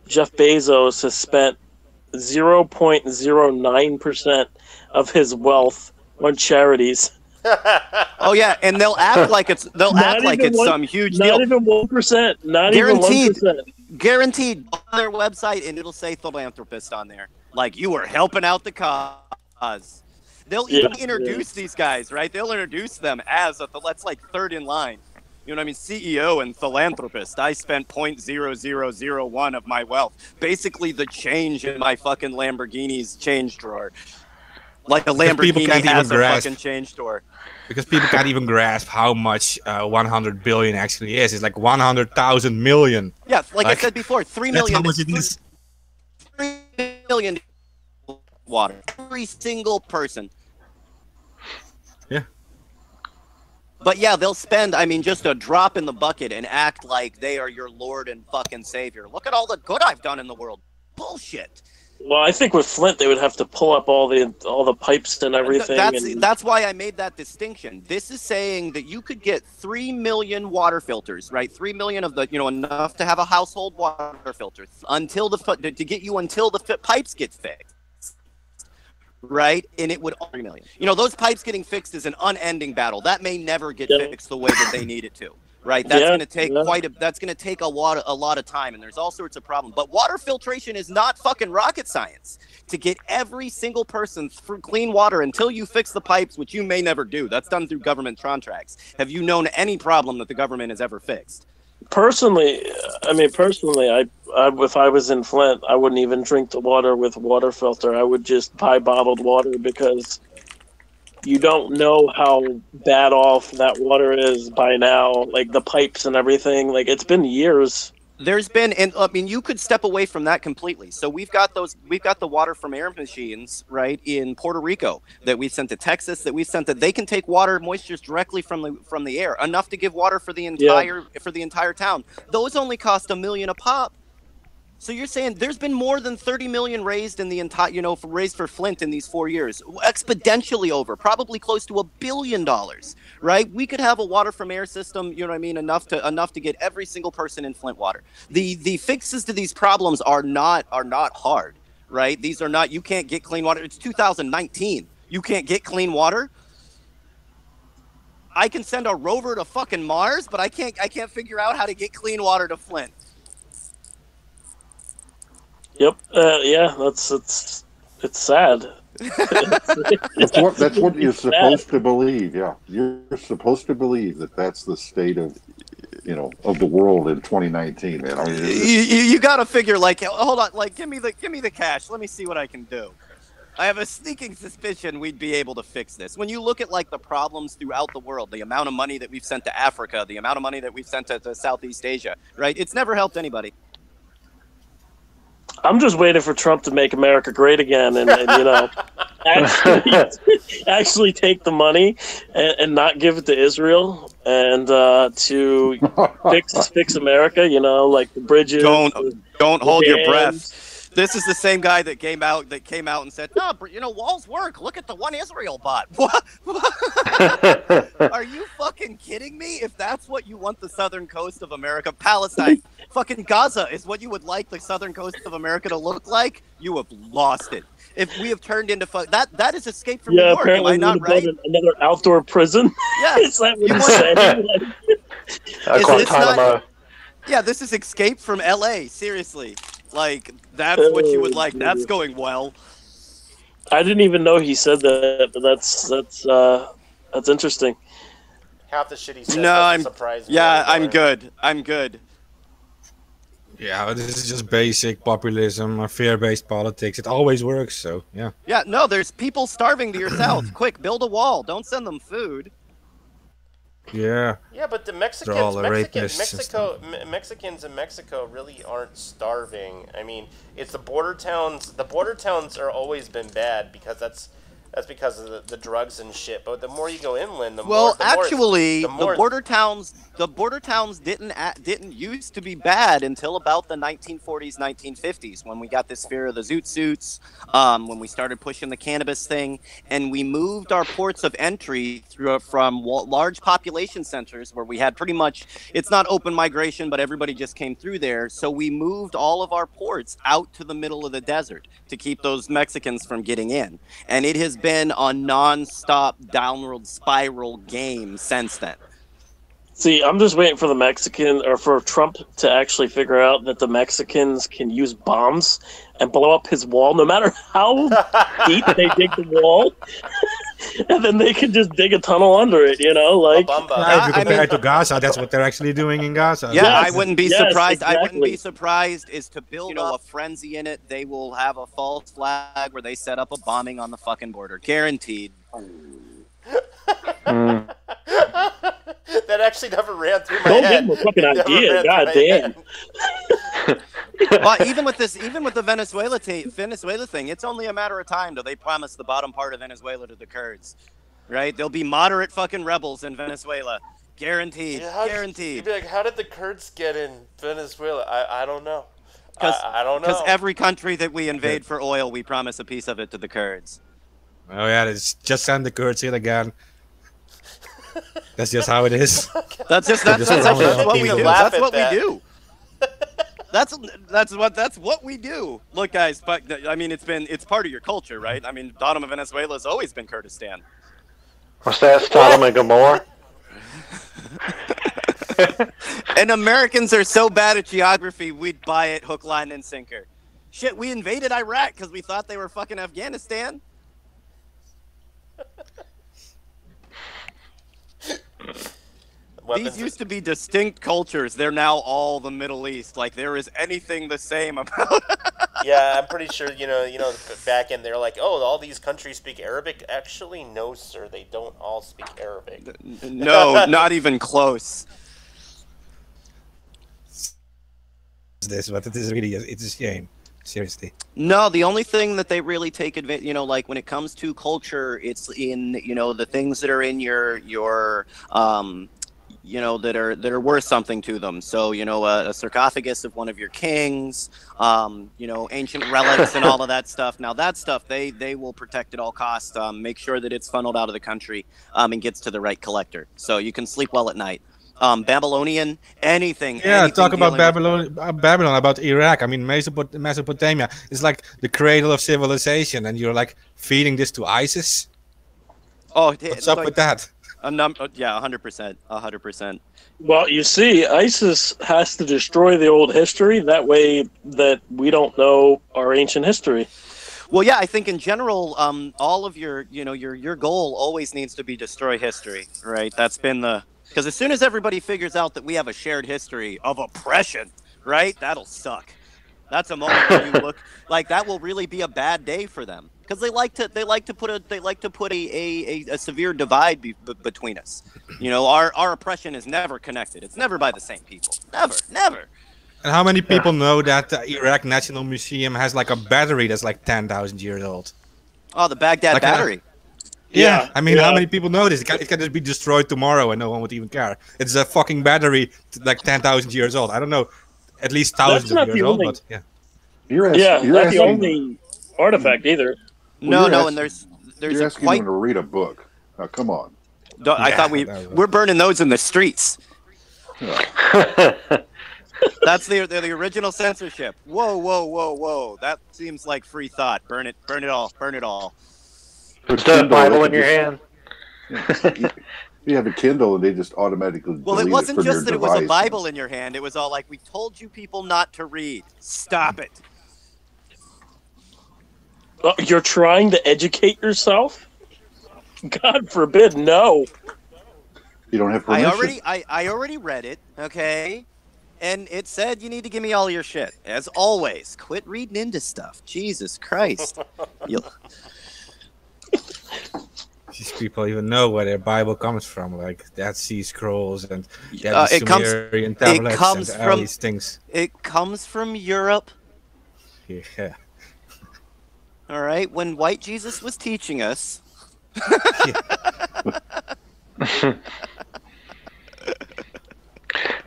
Jeff Bezos has spent 0.09% of his wealth on charities. Oh yeah, and they'll act like it's some huge deal. Not even 1%. Not guaranteed, even 1%. Guaranteed on their website, and it'll say philanthropist on there. Like, you are helping out the cause. They'll even introduce these guys, right? They'll introduce them as that's like third in line. You know what I mean? CEO and philanthropist. I spent 0.0001 of my wealth. Basically the change in my fucking Lamborghini's change drawer. Like a Lamborghini has a fucking change drawer. Because people can't even grasp how much 100 billion actually is. It's like 100,000 million. Yeah, like I said before, 3 million. That's how much it is. 3 million water. Every single person. Yeah. But yeah, they'll spend, I mean, just a drop in the bucket and act like they are your Lord and fucking Savior. Look at all the good I've done in the world. Bullshit. Well, I think with Flint they would have to pull up all the pipes and everything. That's why I made that distinction. This is saying that you could get 3 million water filters, right? 3 million of the, you know, enough to have a household water filter until to get you until the pipes get fixed, right? And it would 3 million. You know, those pipes getting fixed is an unending battle. That may never get fixed the way that they need it to. Right, that's going to take that's going to take a lot of time, and there's all sorts of problems. But water filtration is not fucking rocket science. To get every single person through clean water until you fix the pipes, which you may never do. That's done through government contracts. Have you known any problem that the government has ever fixed? Personally, I if I was in Flint, I wouldn't even drink the water with water filter. I would just buy bottled water because you don't know how bad off that water is by now, like the pipes and everything. Like, it's been years. There's been, and I mean, you could step away from that completely. So we've got the water from air machines, right, in Puerto Rico that we sent to Texas, that we sent that they can take water moistures directly from the air, enough to give water for the entire town. Those only cost $1 million a pop. So you're saying there's been more than 30 million raised in the entire, you know, raised for Flint in these 4 years, exponentially over, probably close to $1 billion, right? We could have a water from air system, you know what I mean, enough to get every single person in Flint water. The fixes to these problems are not hard, right? These are not, you can't get clean water. It's 2019. You can't get clean water. I can send a rover to fucking Mars, but I can't figure out how to get clean water to Flint. Yep. Yeah. It's sad. That's what you're supposed to believe. Yeah, you're supposed to believe that that's the state of of the world in 2019, man. I mean, you got to figure, like, hold on, like, give me the cash. Let me see what I can do. I have a sneaking suspicion we'd be able to fix this. When you look at, like, the problems throughout the world, the amount of money that we've sent to Africa, the amount of money that we've sent to Southeast Asia, right? It's never helped anybody. I'm just waiting for Trump to make America great again, and actually take the money and not give it to Israel, and to fix America. Like the bridges. Don't hold your breath. This is the same guy that came out and said, "No, walls work. Look at the one Israel bought." What? Are you fucking kidding me? If that's what you want the southern coast of America, Palestine, fucking Gaza is what you would like the southern coast of America to look like, you have lost it. If we have turned into that is Escape from New York. Am I not right? Another outdoor prison. Yeah, is that what you're saying? Yeah, this is Escape from LA. Seriously. Like, that's what you would like. That's going well. I didn't even know he said that, but that's interesting. Half the shit he said doesn't surprise me. Yeah, I'm good. Yeah, this is just basic populism, fear-based politics. It always works, so, yeah. Yeah, no, there's people starving to your south. Quick, build a wall. Don't send them food. Yeah. Yeah, but the Mexicans in Mexico really aren't starving. I mean, it's the border towns. The border towns are always been bad because that's because of the drugs and shit. But the more you go inland, the more the border towns didn't used to be bad until about the 1940s, 1950s, when we got this fear of the zoot suits, when we started pushing the cannabis thing, and we moved our ports of entry from large population centers where we had pretty much, it's not open migration, but everybody just came through there. So we moved all of our ports out to the middle of the desert to keep those Mexicans from getting in. And it has been a non-stop downward spiral game since then. See, I'm just waiting for for Trump to actually figure out that the Mexicans can use bombs and blow up his wall, no matter how deep they dig the wall. And then they can just dig a tunnel under it, like. If you compare it to Gaza, that's what they're actually doing in Gaza. Yeah, yes, I wouldn't be surprised. Exactly. I wouldn't be surprised is to build a frenzy in it. They will have a false flag where they set up a bombing on the fucking border, guaranteed. That actually never ran through my head. Don't give him a fucking idea. God damn. But even with the Venezuela thing, it's only a matter of time till they promise the bottom part of Venezuela to the Kurds, right? There'll be moderate fucking rebels in Venezuela, guaranteed. Yeah, guaranteed. You'd be like, how did the Kurds get in Venezuela? I don't know. I don't know. Because every country that we invade for oil, we promise a piece of it to the Kurds. Oh yeah, it's just send the Kurds in again. That's just how it is. That's what we do. That's what we do. That's what we do. Look, guys, but I mean, it's part of your culture, right? I mean, Sodom of Venezuela has always been Kurdistan. What's that, Sodom and Gomorrah? And Americans are so bad at geography, we'd buy it hook, line, and sinker. Shit, we invaded Iraq because we thought they were fucking Afghanistan. These used to be distinct cultures. They're now all the Middle East. Like, there is anything the same about. Yeah, I'm pretty sure, back in they're like, oh, all these countries speak Arabic. Actually, no, sir, they don't all speak Arabic. No, not even close. But it is really, it's a shame. Seriously. No, the only thing that they really take advantage, like when it comes to culture, it's in, the things that are in your that are worth something to them. So, a sarcophagus of one of your kings, ancient relics and all of that stuff. Now that stuff, they will protect at all costs, make sure that it's funneled out of the country, and gets to the right collector. So you can sleep well at night. Babylonian, anything. Yeah, talk about Babylon, about Iraq. I mean, Mesopotamia is like the cradle of civilization, and you're like feeding this to ISIS. Oh, what's up with that? Yeah, 100%, 100%. Well, you see, ISIS has to destroy the old history. That way, that we don't know our ancient history. Well, yeah, I think in general, all of your goal always needs to be destroy history, right? That's been the Because as soon as everybody figures out that we have a shared history of oppression, right, that'll suck. That's a moment where you look like that will really be a bad day for them, because they like to put a severe divide between us. You know, our oppression is never connected. It's never by the same people. Never. And how many people know that the Iraq National Museum has like a battery that's like 10,000 years old? Oh, the Baghdad like battery. Yeah, I mean, how many people know this? It can just be destroyed tomorrow and no one would even care. It's a fucking battery like 10,000 years old. I don't know. At least thousands of years old, but yeah. You're not the only artifact either. No, and there's you're asking them to read a book. Now, come on. I thought we're burning those in the streets. Yeah. That's the original censorship. Whoa. That seems like free thought. Burn it all. Put the Bible in your hand. You have a Kindle and they just automatically. Well, it wasn't just that it was a Bible in your hand. It was all like, we told you people not to read. Stop it. You're trying to educate yourself? God forbid, no. You don't have permission. I already read it, okay? And it said you need to give me all your shit. As always, quit reading into stuff. Jesus Christ. These people even know where their Bible comes from, like Dead Sea Scrolls and the Sumerian tablets and all these things. It comes from Europe. Yeah. All right, when white Jesus was teaching us.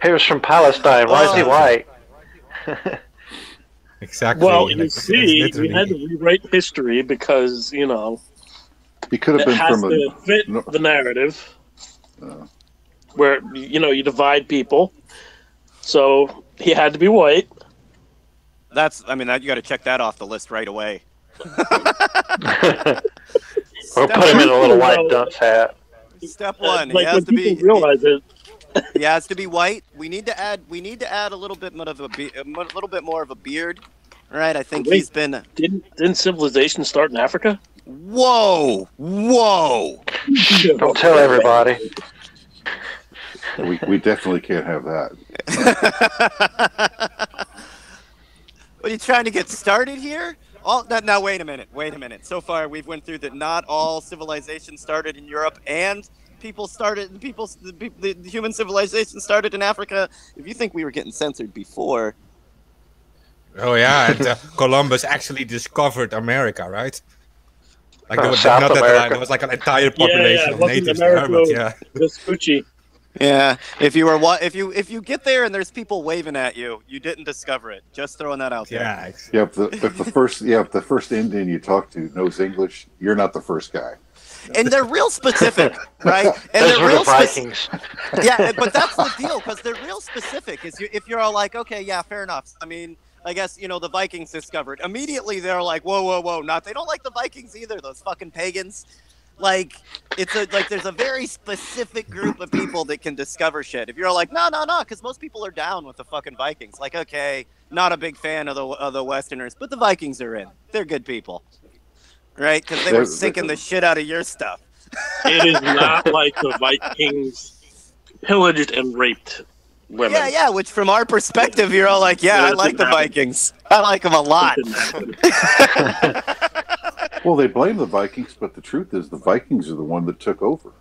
He was from Palestine. Why is he white? Exactly. Well, you see, we had to rewrite history because, you know, he could have been has from to fit the narrative where, you know, you divide people. So he had to be white. You got to check that off the list right away. Or put him in a little white dunce hat. Step one, like when people realize it. He has to be white. We need to add a little bit more of a beard. All right, I think he's been. Didn't civilization start in Africa? Whoa! Don't tell everybody. We definitely can't have that. What, are you trying to get started here? Now wait a minute. So far, we've went through that not all civilization started in Europe, and the human civilization started in Africa. If you think we were getting censored before. Oh yeah, and Columbus actually discovered America, right? Like there was like an entire population of natives there, but yeah. Vespucci. Yeah, if you get there and there's people waving at you, you didn't discover it. Just throwing that out there. Yeah. Yeah, if the first Indian you talk to knows English, you're not the first guy. And they're real specific, right? And those were the Vikings. Yeah, but that's the deal, because they're real specific. If you're all like, okay, yeah, fair enough. I mean, I guess, you know, the Vikings discovered. Immediately they're like, whoa, they don't like the Vikings either, those fucking pagans. Like, there's a very specific group of people that can discover shit. If you're like, no, because most people are down with the fucking Vikings. Like, okay, not a big fan of the Westerners, but the Vikings are in. They're good people. Right? Because they were sinking the shit out of your stuff. It is not like the Vikings pillaged and raped women. Yeah, which from our perspective, you're all like, yeah, I like the Vikings. I like them a lot. Well, they blame the Vikings, but the truth is the Vikings are the one that took over.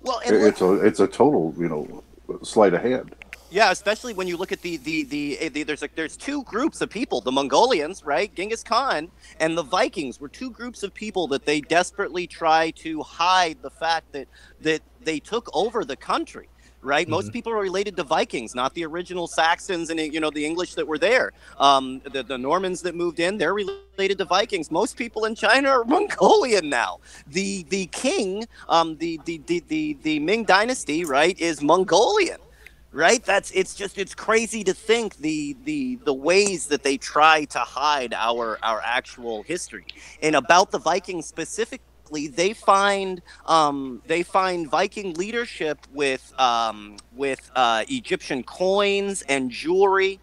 Well, it's a total, you know, sleight of hand. Yeah, especially when you look at there's two groups of people, the Mongolians, right, Genghis Khan, and the Vikings were two groups of people that they desperately try to hide the fact that they took over the country. Right, most people are related to Vikings, not the original Saxons and the English that were there. The Normans that moved in, they're related to Vikings. Most people in China are Mongolian now. The king, the Ming Dynasty, right, is Mongolian. Right, it's crazy to think the ways that they try to hide our actual history. And about the Vikings specifically, they find Viking leadership with Egyptian coins and jewelry.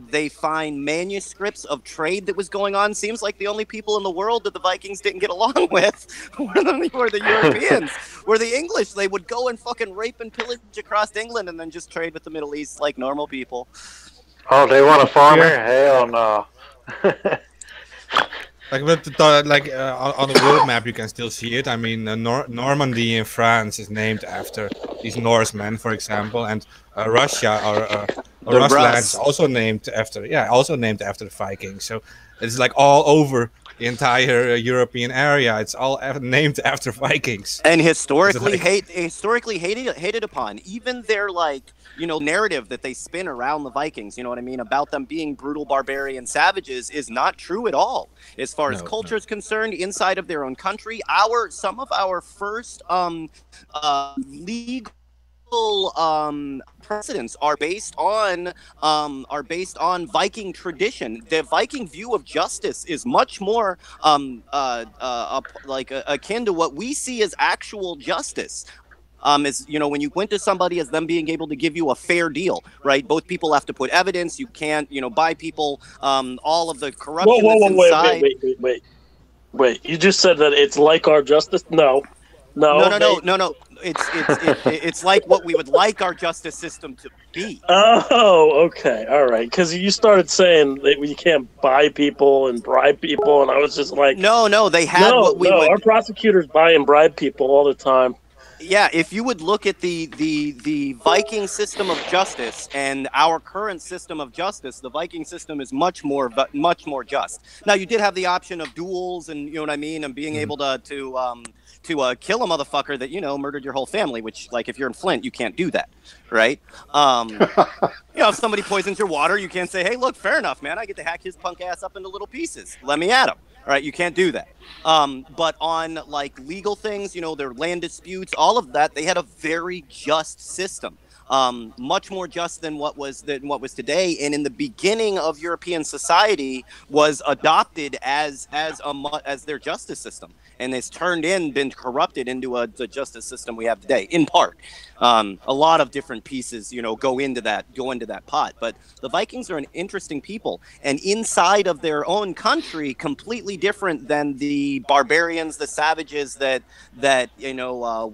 They find manuscripts of trade that was going on. Seems like the only people in the world that the Vikings didn't get along with were the Europeans. were the English. They would go and fucking rape and pillage across England and then just trade with the Middle East like normal people. Oh, they want a farmer? Hell no. On the world map, you can still see it. I mean, Normandy in France is named after these Norsemen, for example, and Russia or Rusland is also named after the Vikings. So it's like all over the entire European area. It's all named after Vikings. And historically hated upon. Even their narrative that they spin around the Vikings, you know what I mean, about them being brutal barbarian savages is not true at all. As far as culture is concerned, inside of their own country, some of our first legal precedents are based on Viking tradition. The Viking view of justice is much more akin to what we see as actual justice. Is, when you went to somebody as them being able to give you a fair deal, right? Both people have to put evidence. You can't, buy people all of the corruption that's inside. Wait. You just said that it's like our justice? No. It's like what we would like our justice system to be. Oh, okay, all right. Because you started saying that you can't buy people and bribe people, and I was just like, no, they had what we would. Our prosecutors buy and bribe people all the time. Yeah, if you would look at the Viking system of justice and our current system of justice, the Viking system is much more just. Now, you did have the option of duels, and you know what I mean, and being able to kill a motherfucker that murdered your whole family. Which, like, if you're in Flint, you can't do that, right? If somebody poisons your water, you can't say, "Hey, look, fair enough, man. I get to hack his punk ass up into little pieces. Let me at him." All right, you can't do that. But on legal things, their land disputes, all of that, they had a very just system, much more just than what was today. And in the beginning of European society, was adopted as their justice system, and it's been corrupted into the justice system we have today, in part. A lot of different pieces, go into that pot. But the Vikings are an interesting people, and inside of their own country, completely different than the barbarians, the savages that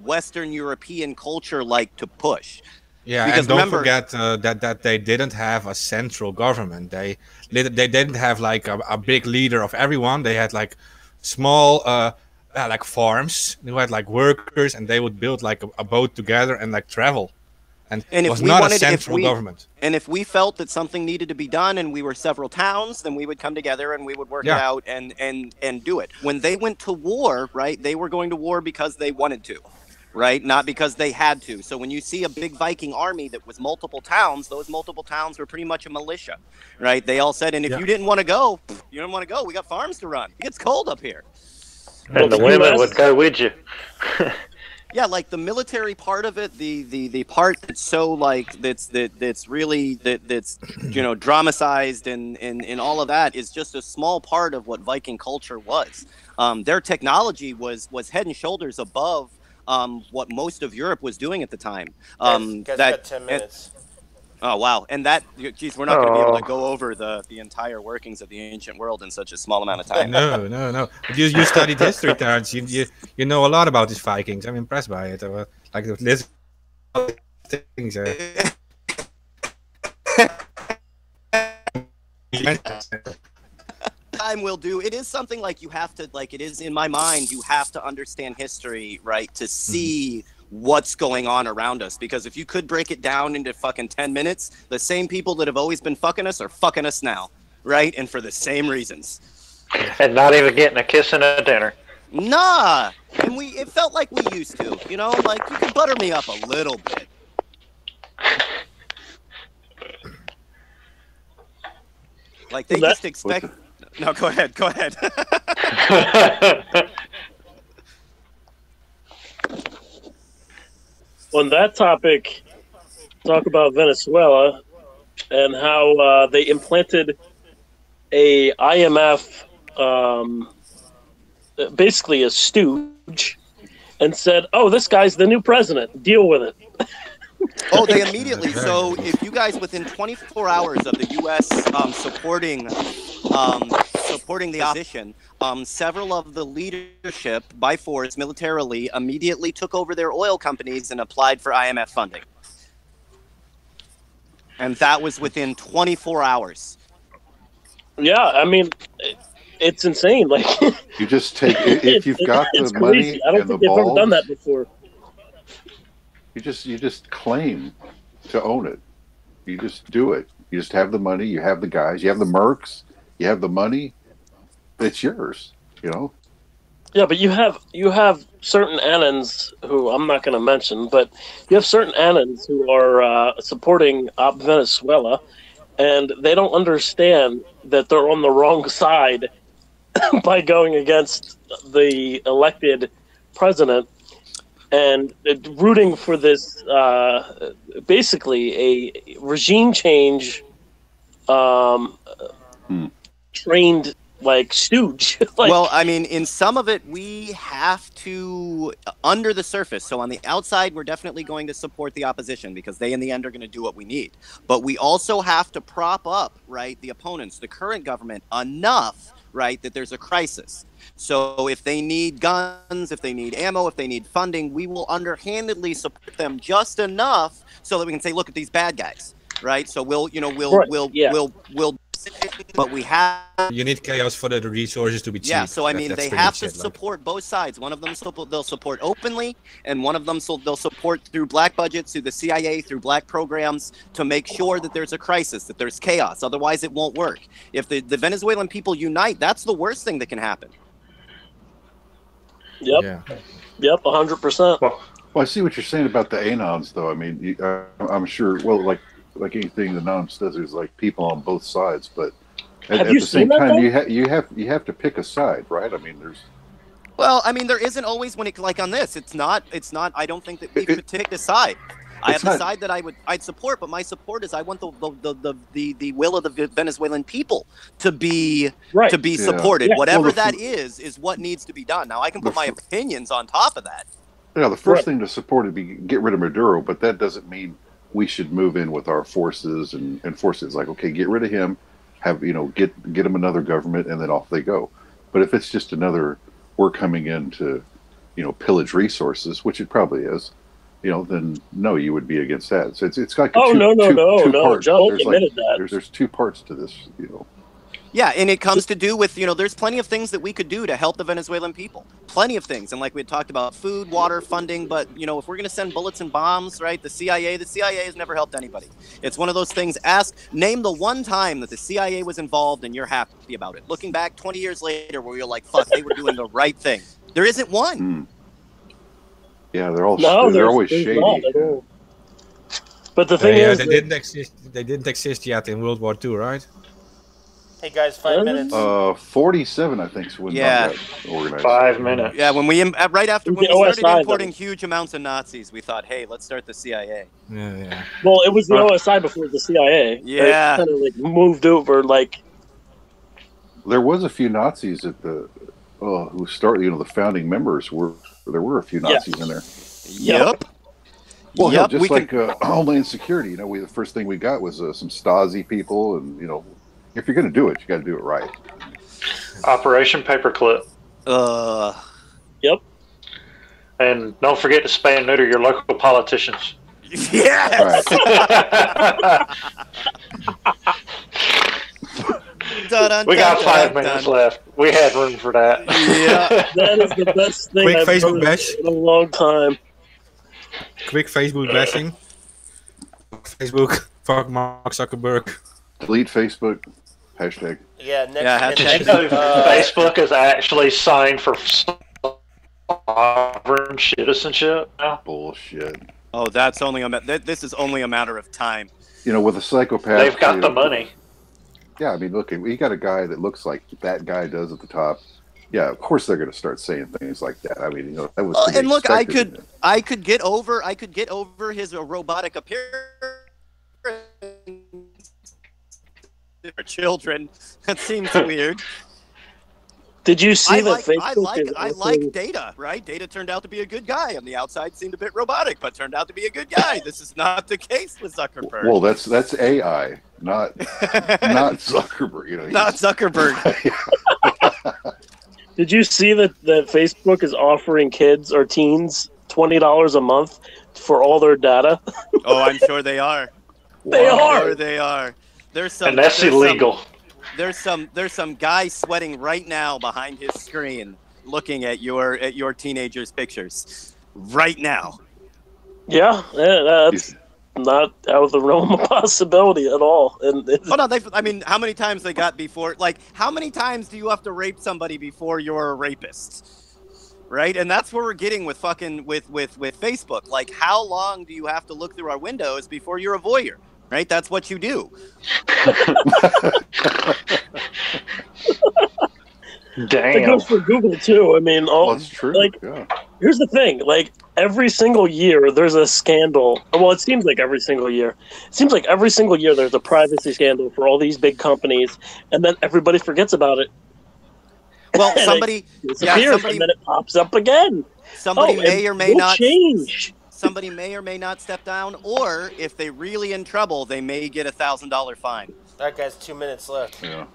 Western European culture like to push. Yeah, because don't forget that they didn't have a central government. They didn't have a big leader of everyone. They had small farms. They had workers, and they would build a boat together and travel. And it was not a central government. And if we felt that something needed to be done, and we were several towns, then we would come together and we would work it out and do it. When they went to war, right, they were going to war because they wanted to. Right? Not because they had to. So when you see a big Viking army that was multiple towns, those multiple towns were pretty much a militia, right? They all said, and if you didn't want to go, you don't want to go. We got farms to run. It gets cold up here. And the women would go with you. Yeah, the military part of it, the part that's so that's really dramatized and all of that is just a small part of what Viking culture was. Their technology was head and shoulders above what most of Europe was doing at the time. Guys, got 10 minutes. Oh, wow. And that, geez, we're not going to be able to go over the entire workings of the ancient world in such a small amount of time. No. But you studied history, Terrence. You know a lot about these Vikings. I'm impressed by it. This things. Time will do. It is something you have to, it is in my mind, you have to understand history, right, to see what's going on around us. Because if you could break it down into fucking 10 minutes, the same people that have always been fucking us are fucking us now, right? And for the same reasons. And not even getting a kiss and a dinner. Nah! And it felt like we used to, you could butter me up a little bit. They just expect... No, go ahead. On that topic, talk about Venezuela and how they implanted a IMF, basically a stooge, and said, "Oh, this guy's the new president. Deal with it." Oh, they immediately. So if you guys within 24 hours of the U.S. supporting supporting the opposition, several of the leadership, by force, militarily, immediately took over their oil companies and applied for IMF funding. And that was within 24 hours. Yeah, I mean, it's insane. Like, you just take if you've got the money I don't and think the they've ever balls, done that before. you just claim to own it. You just do it. You just have the money. You have the guys. You have the mercs. You have the money. It's yours. You know. Yeah, but you have certain Annans who I'm not going to mention, but you have certain Annans who are supporting Op Venezuela, and they don't understand that they're on the wrong side by going against the elected president and rooting for this basically a regime change trained like stooge. Like, well, I mean, in some of it, we have to, under the surface. So on the outside, we're definitely going to support the opposition because they, in the end, are going to do what we need. But we also have to prop up, right, the opponents, the current government, enough, right, that there's a crisis. So if they need guns, if they need ammo, if they need funding, we will underhandedly support them just enough so that we can say, look at these bad guys, right? So we'll but we have. You need chaos for the resources to be cheap. Yeah, so I mean, they have to support both sides. One of them they'll support openly, and one of them they'll support through black budgets, through the CIA, through black programs to make sure that there's a crisis, that there's chaos. Otherwise, it won't work. If the Venezuelan people unite, that's the worst thing that can happen. Yep. Yeah. Yep. 100%. Well, I see what you're saying about the Anons, though. I mean, I'm sure. Well, like anything the Anons does, there's like people on both sides, but at the same time, you have to pick a side, right? I mean, there's. Well, I mean, there isn't always when it like on this. It's not. I don't think that we could pick a side. I have the side that I'd support, but my support is I want the will of the Venezuelan people to be supported. Yeah. Whatever that is what needs to be done. Now I can put my opinions on top of that. Yeah, the first thing to support would be get rid of Maduro, but that doesn't mean we should move in with our forces and force it. It's like, okay, get rid of him, get him another government, and then off they go. But if it's just another, we're coming in to, pillage resources, which it probably is, then no, you would be against that. So it's like no, Joe admitted that. There's two parts to this, Yeah, and it comes to do with, there's plenty of things that we could do to help the Venezuelan people. Plenty of things. And like we had talked about, food, water, funding. But, if we're going to send bullets and bombs, right, the CIA has never helped anybody. It's one of those things. Name the one time that the CIA was involved and you're happy about it. Looking back 20 years later where you're like, fuck, they were doing the right thing. There isn't one. Yeah, they're always shady. But the thing is, they didn't exist yet in World War II, right? Hey guys, 5 minutes. 47, I think, is when that got organized. 5 minutes. Yeah, when we started importing huge amounts of Nazis, we thought, hey, let's start the CIA. Yeah. Well, it was the OSI before the CIA. Yeah, kind of like moved over. Like, there was a few Nazis at the who started. The founding members there were a few Nazis in there. Yep. Well, just like Homeland Security. The first thing we got was some Stasi people, and if you're going to do it, you got to do it right. Operation Paperclip. Yep. And don't forget to spay and neuter your local politicians. Yes. We got 5 minutes left. We had room for that. Yeah. That is the best thing I've Facebook heard bash in a long time. Quick Facebook bashing. Facebook, fuck Mark Zuckerberg. Delete Facebook. Hashtag. Yeah, next. Facebook is actually signed for sovereign citizenship now. Bullshit. Oh, that's only this is only a matter of time. With a psychopath, they've got the money. Yeah, I mean, look, we got a guy that looks like that guy does at the top. Yeah, of course they're going to start saying things like that. I mean, that was. And look, I could get over his robotic appearance. For children, that seems weird. Did you see that Facebook I like Data, right? Data turned out to be a good guy. On the outside seemed a bit robotic, but turned out to be a good guy. This is not the case with Zuckerberg. Well, that's AI, not Zuckerberg. You know, not Zuckerberg. Did you see that Facebook is offering kids or teens $20 a month for all their data? Oh, I'm sure they are. They are. Sure they are. There's some, and that's illegal. There's some guy sweating right now behind his screen, looking at your teenagers' pictures, right now. Yeah, that's not out of the realm of possibility at all. And I mean, how many times they got before? Like, how many times do you have to rape somebody before you're a rapist? Right, and that's where we're getting with fucking with Facebook. Like, how long do you have to look through our windows before you're a voyeur? Right, that's what you do. Damn. It goes for Google too. I mean, that's true. Like, here's the thing: like every single year, there's a scandal. Well, it seems like every single year. It seems like every single year there's a privacy scandal for all these big companies, and then everybody forgets about it. Well, somebody disappears, and then it pops up again. Somebody may or may not change. Somebody may or may not step down, or if they're really in trouble, they may get $1,000 fine. That guy's 2 minutes left. Yeah.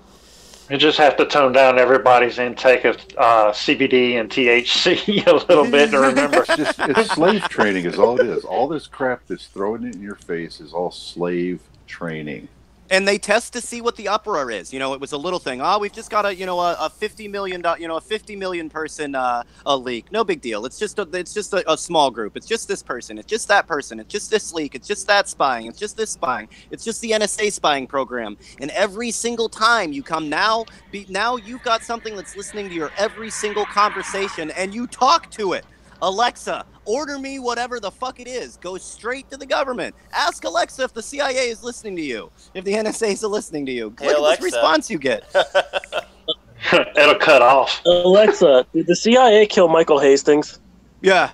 You just have to tone down everybody's intake of CBD and THC a little bit to remember. It's slave training is all it is. All this crap that's thrown in your face is all slave training. And they test to see what the uproar is. You know, it was a little thing. Oh, we've just got a 50 million, a 50 million person a leak. No big deal. It's just a small group. It's just this person. It's just that person. It's just this leak. It's just that spying. It's just this spying. It's just the NSA spying program. And every single time you come now you've got something that's listening to your every single conversation, and you talk to it. Alexa, order me whatever the fuck it is. Go straight to the government. Ask Alexa if the CIA is listening to you. If the NSA is listening to you. Hey, look Alexa. at this response you get. It'll cut off. Alexa, did the CIA kill Michael Hastings? Yeah.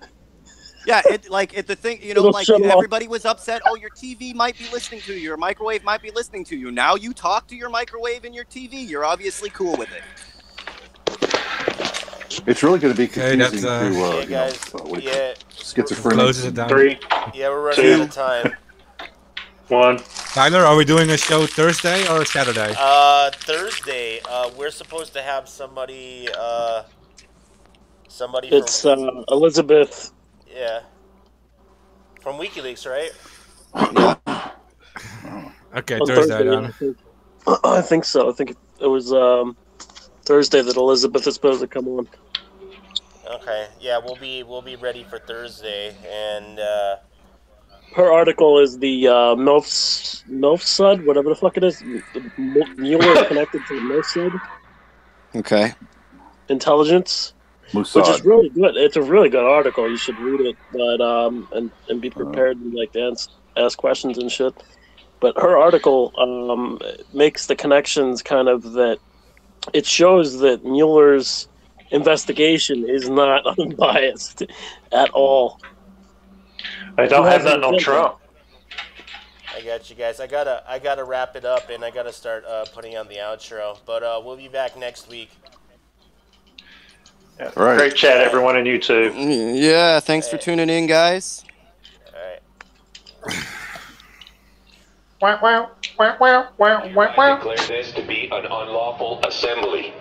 Yeah, the thing, like everybody was upset. Oh, your TV might be listening to you. Your microwave might be listening to you. Now you talk to your microwave and your TV. You're obviously cool with it. It's really going to be confusing schizophrenic. Closes it down. 3. Yeah, we're running out of time. 1. Tyler, are we doing a show Thursday or Saturday? Thursday. We're supposed to have somebody. It's Elizabeth. Yeah. From WikiLeaks, right? Okay, Thursday then. I think so. I think it was Thursday that Elizabeth is supposed to come on. Okay. Yeah, we'll be ready for Thursday, and her article is the Mossad, whatever the fuck it is. Mueller connected to the Mossad. Okay. Intelligence. Mossad. Which is really good. It's a really good article. You should read it, but and be prepared to ask questions and shit. But her article makes the connections kind of that it shows that Mueller's investigation is not unbiased at all. I don't have nothing on Trump. I got you guys. I gotta wrap it up, and I gotta start putting on the outro. But we'll be back next week. Yeah. Right. Great chat, everyone, and you too. Yeah, thanks for tuning in, guys. All right. I declare this to be an unlawful assembly.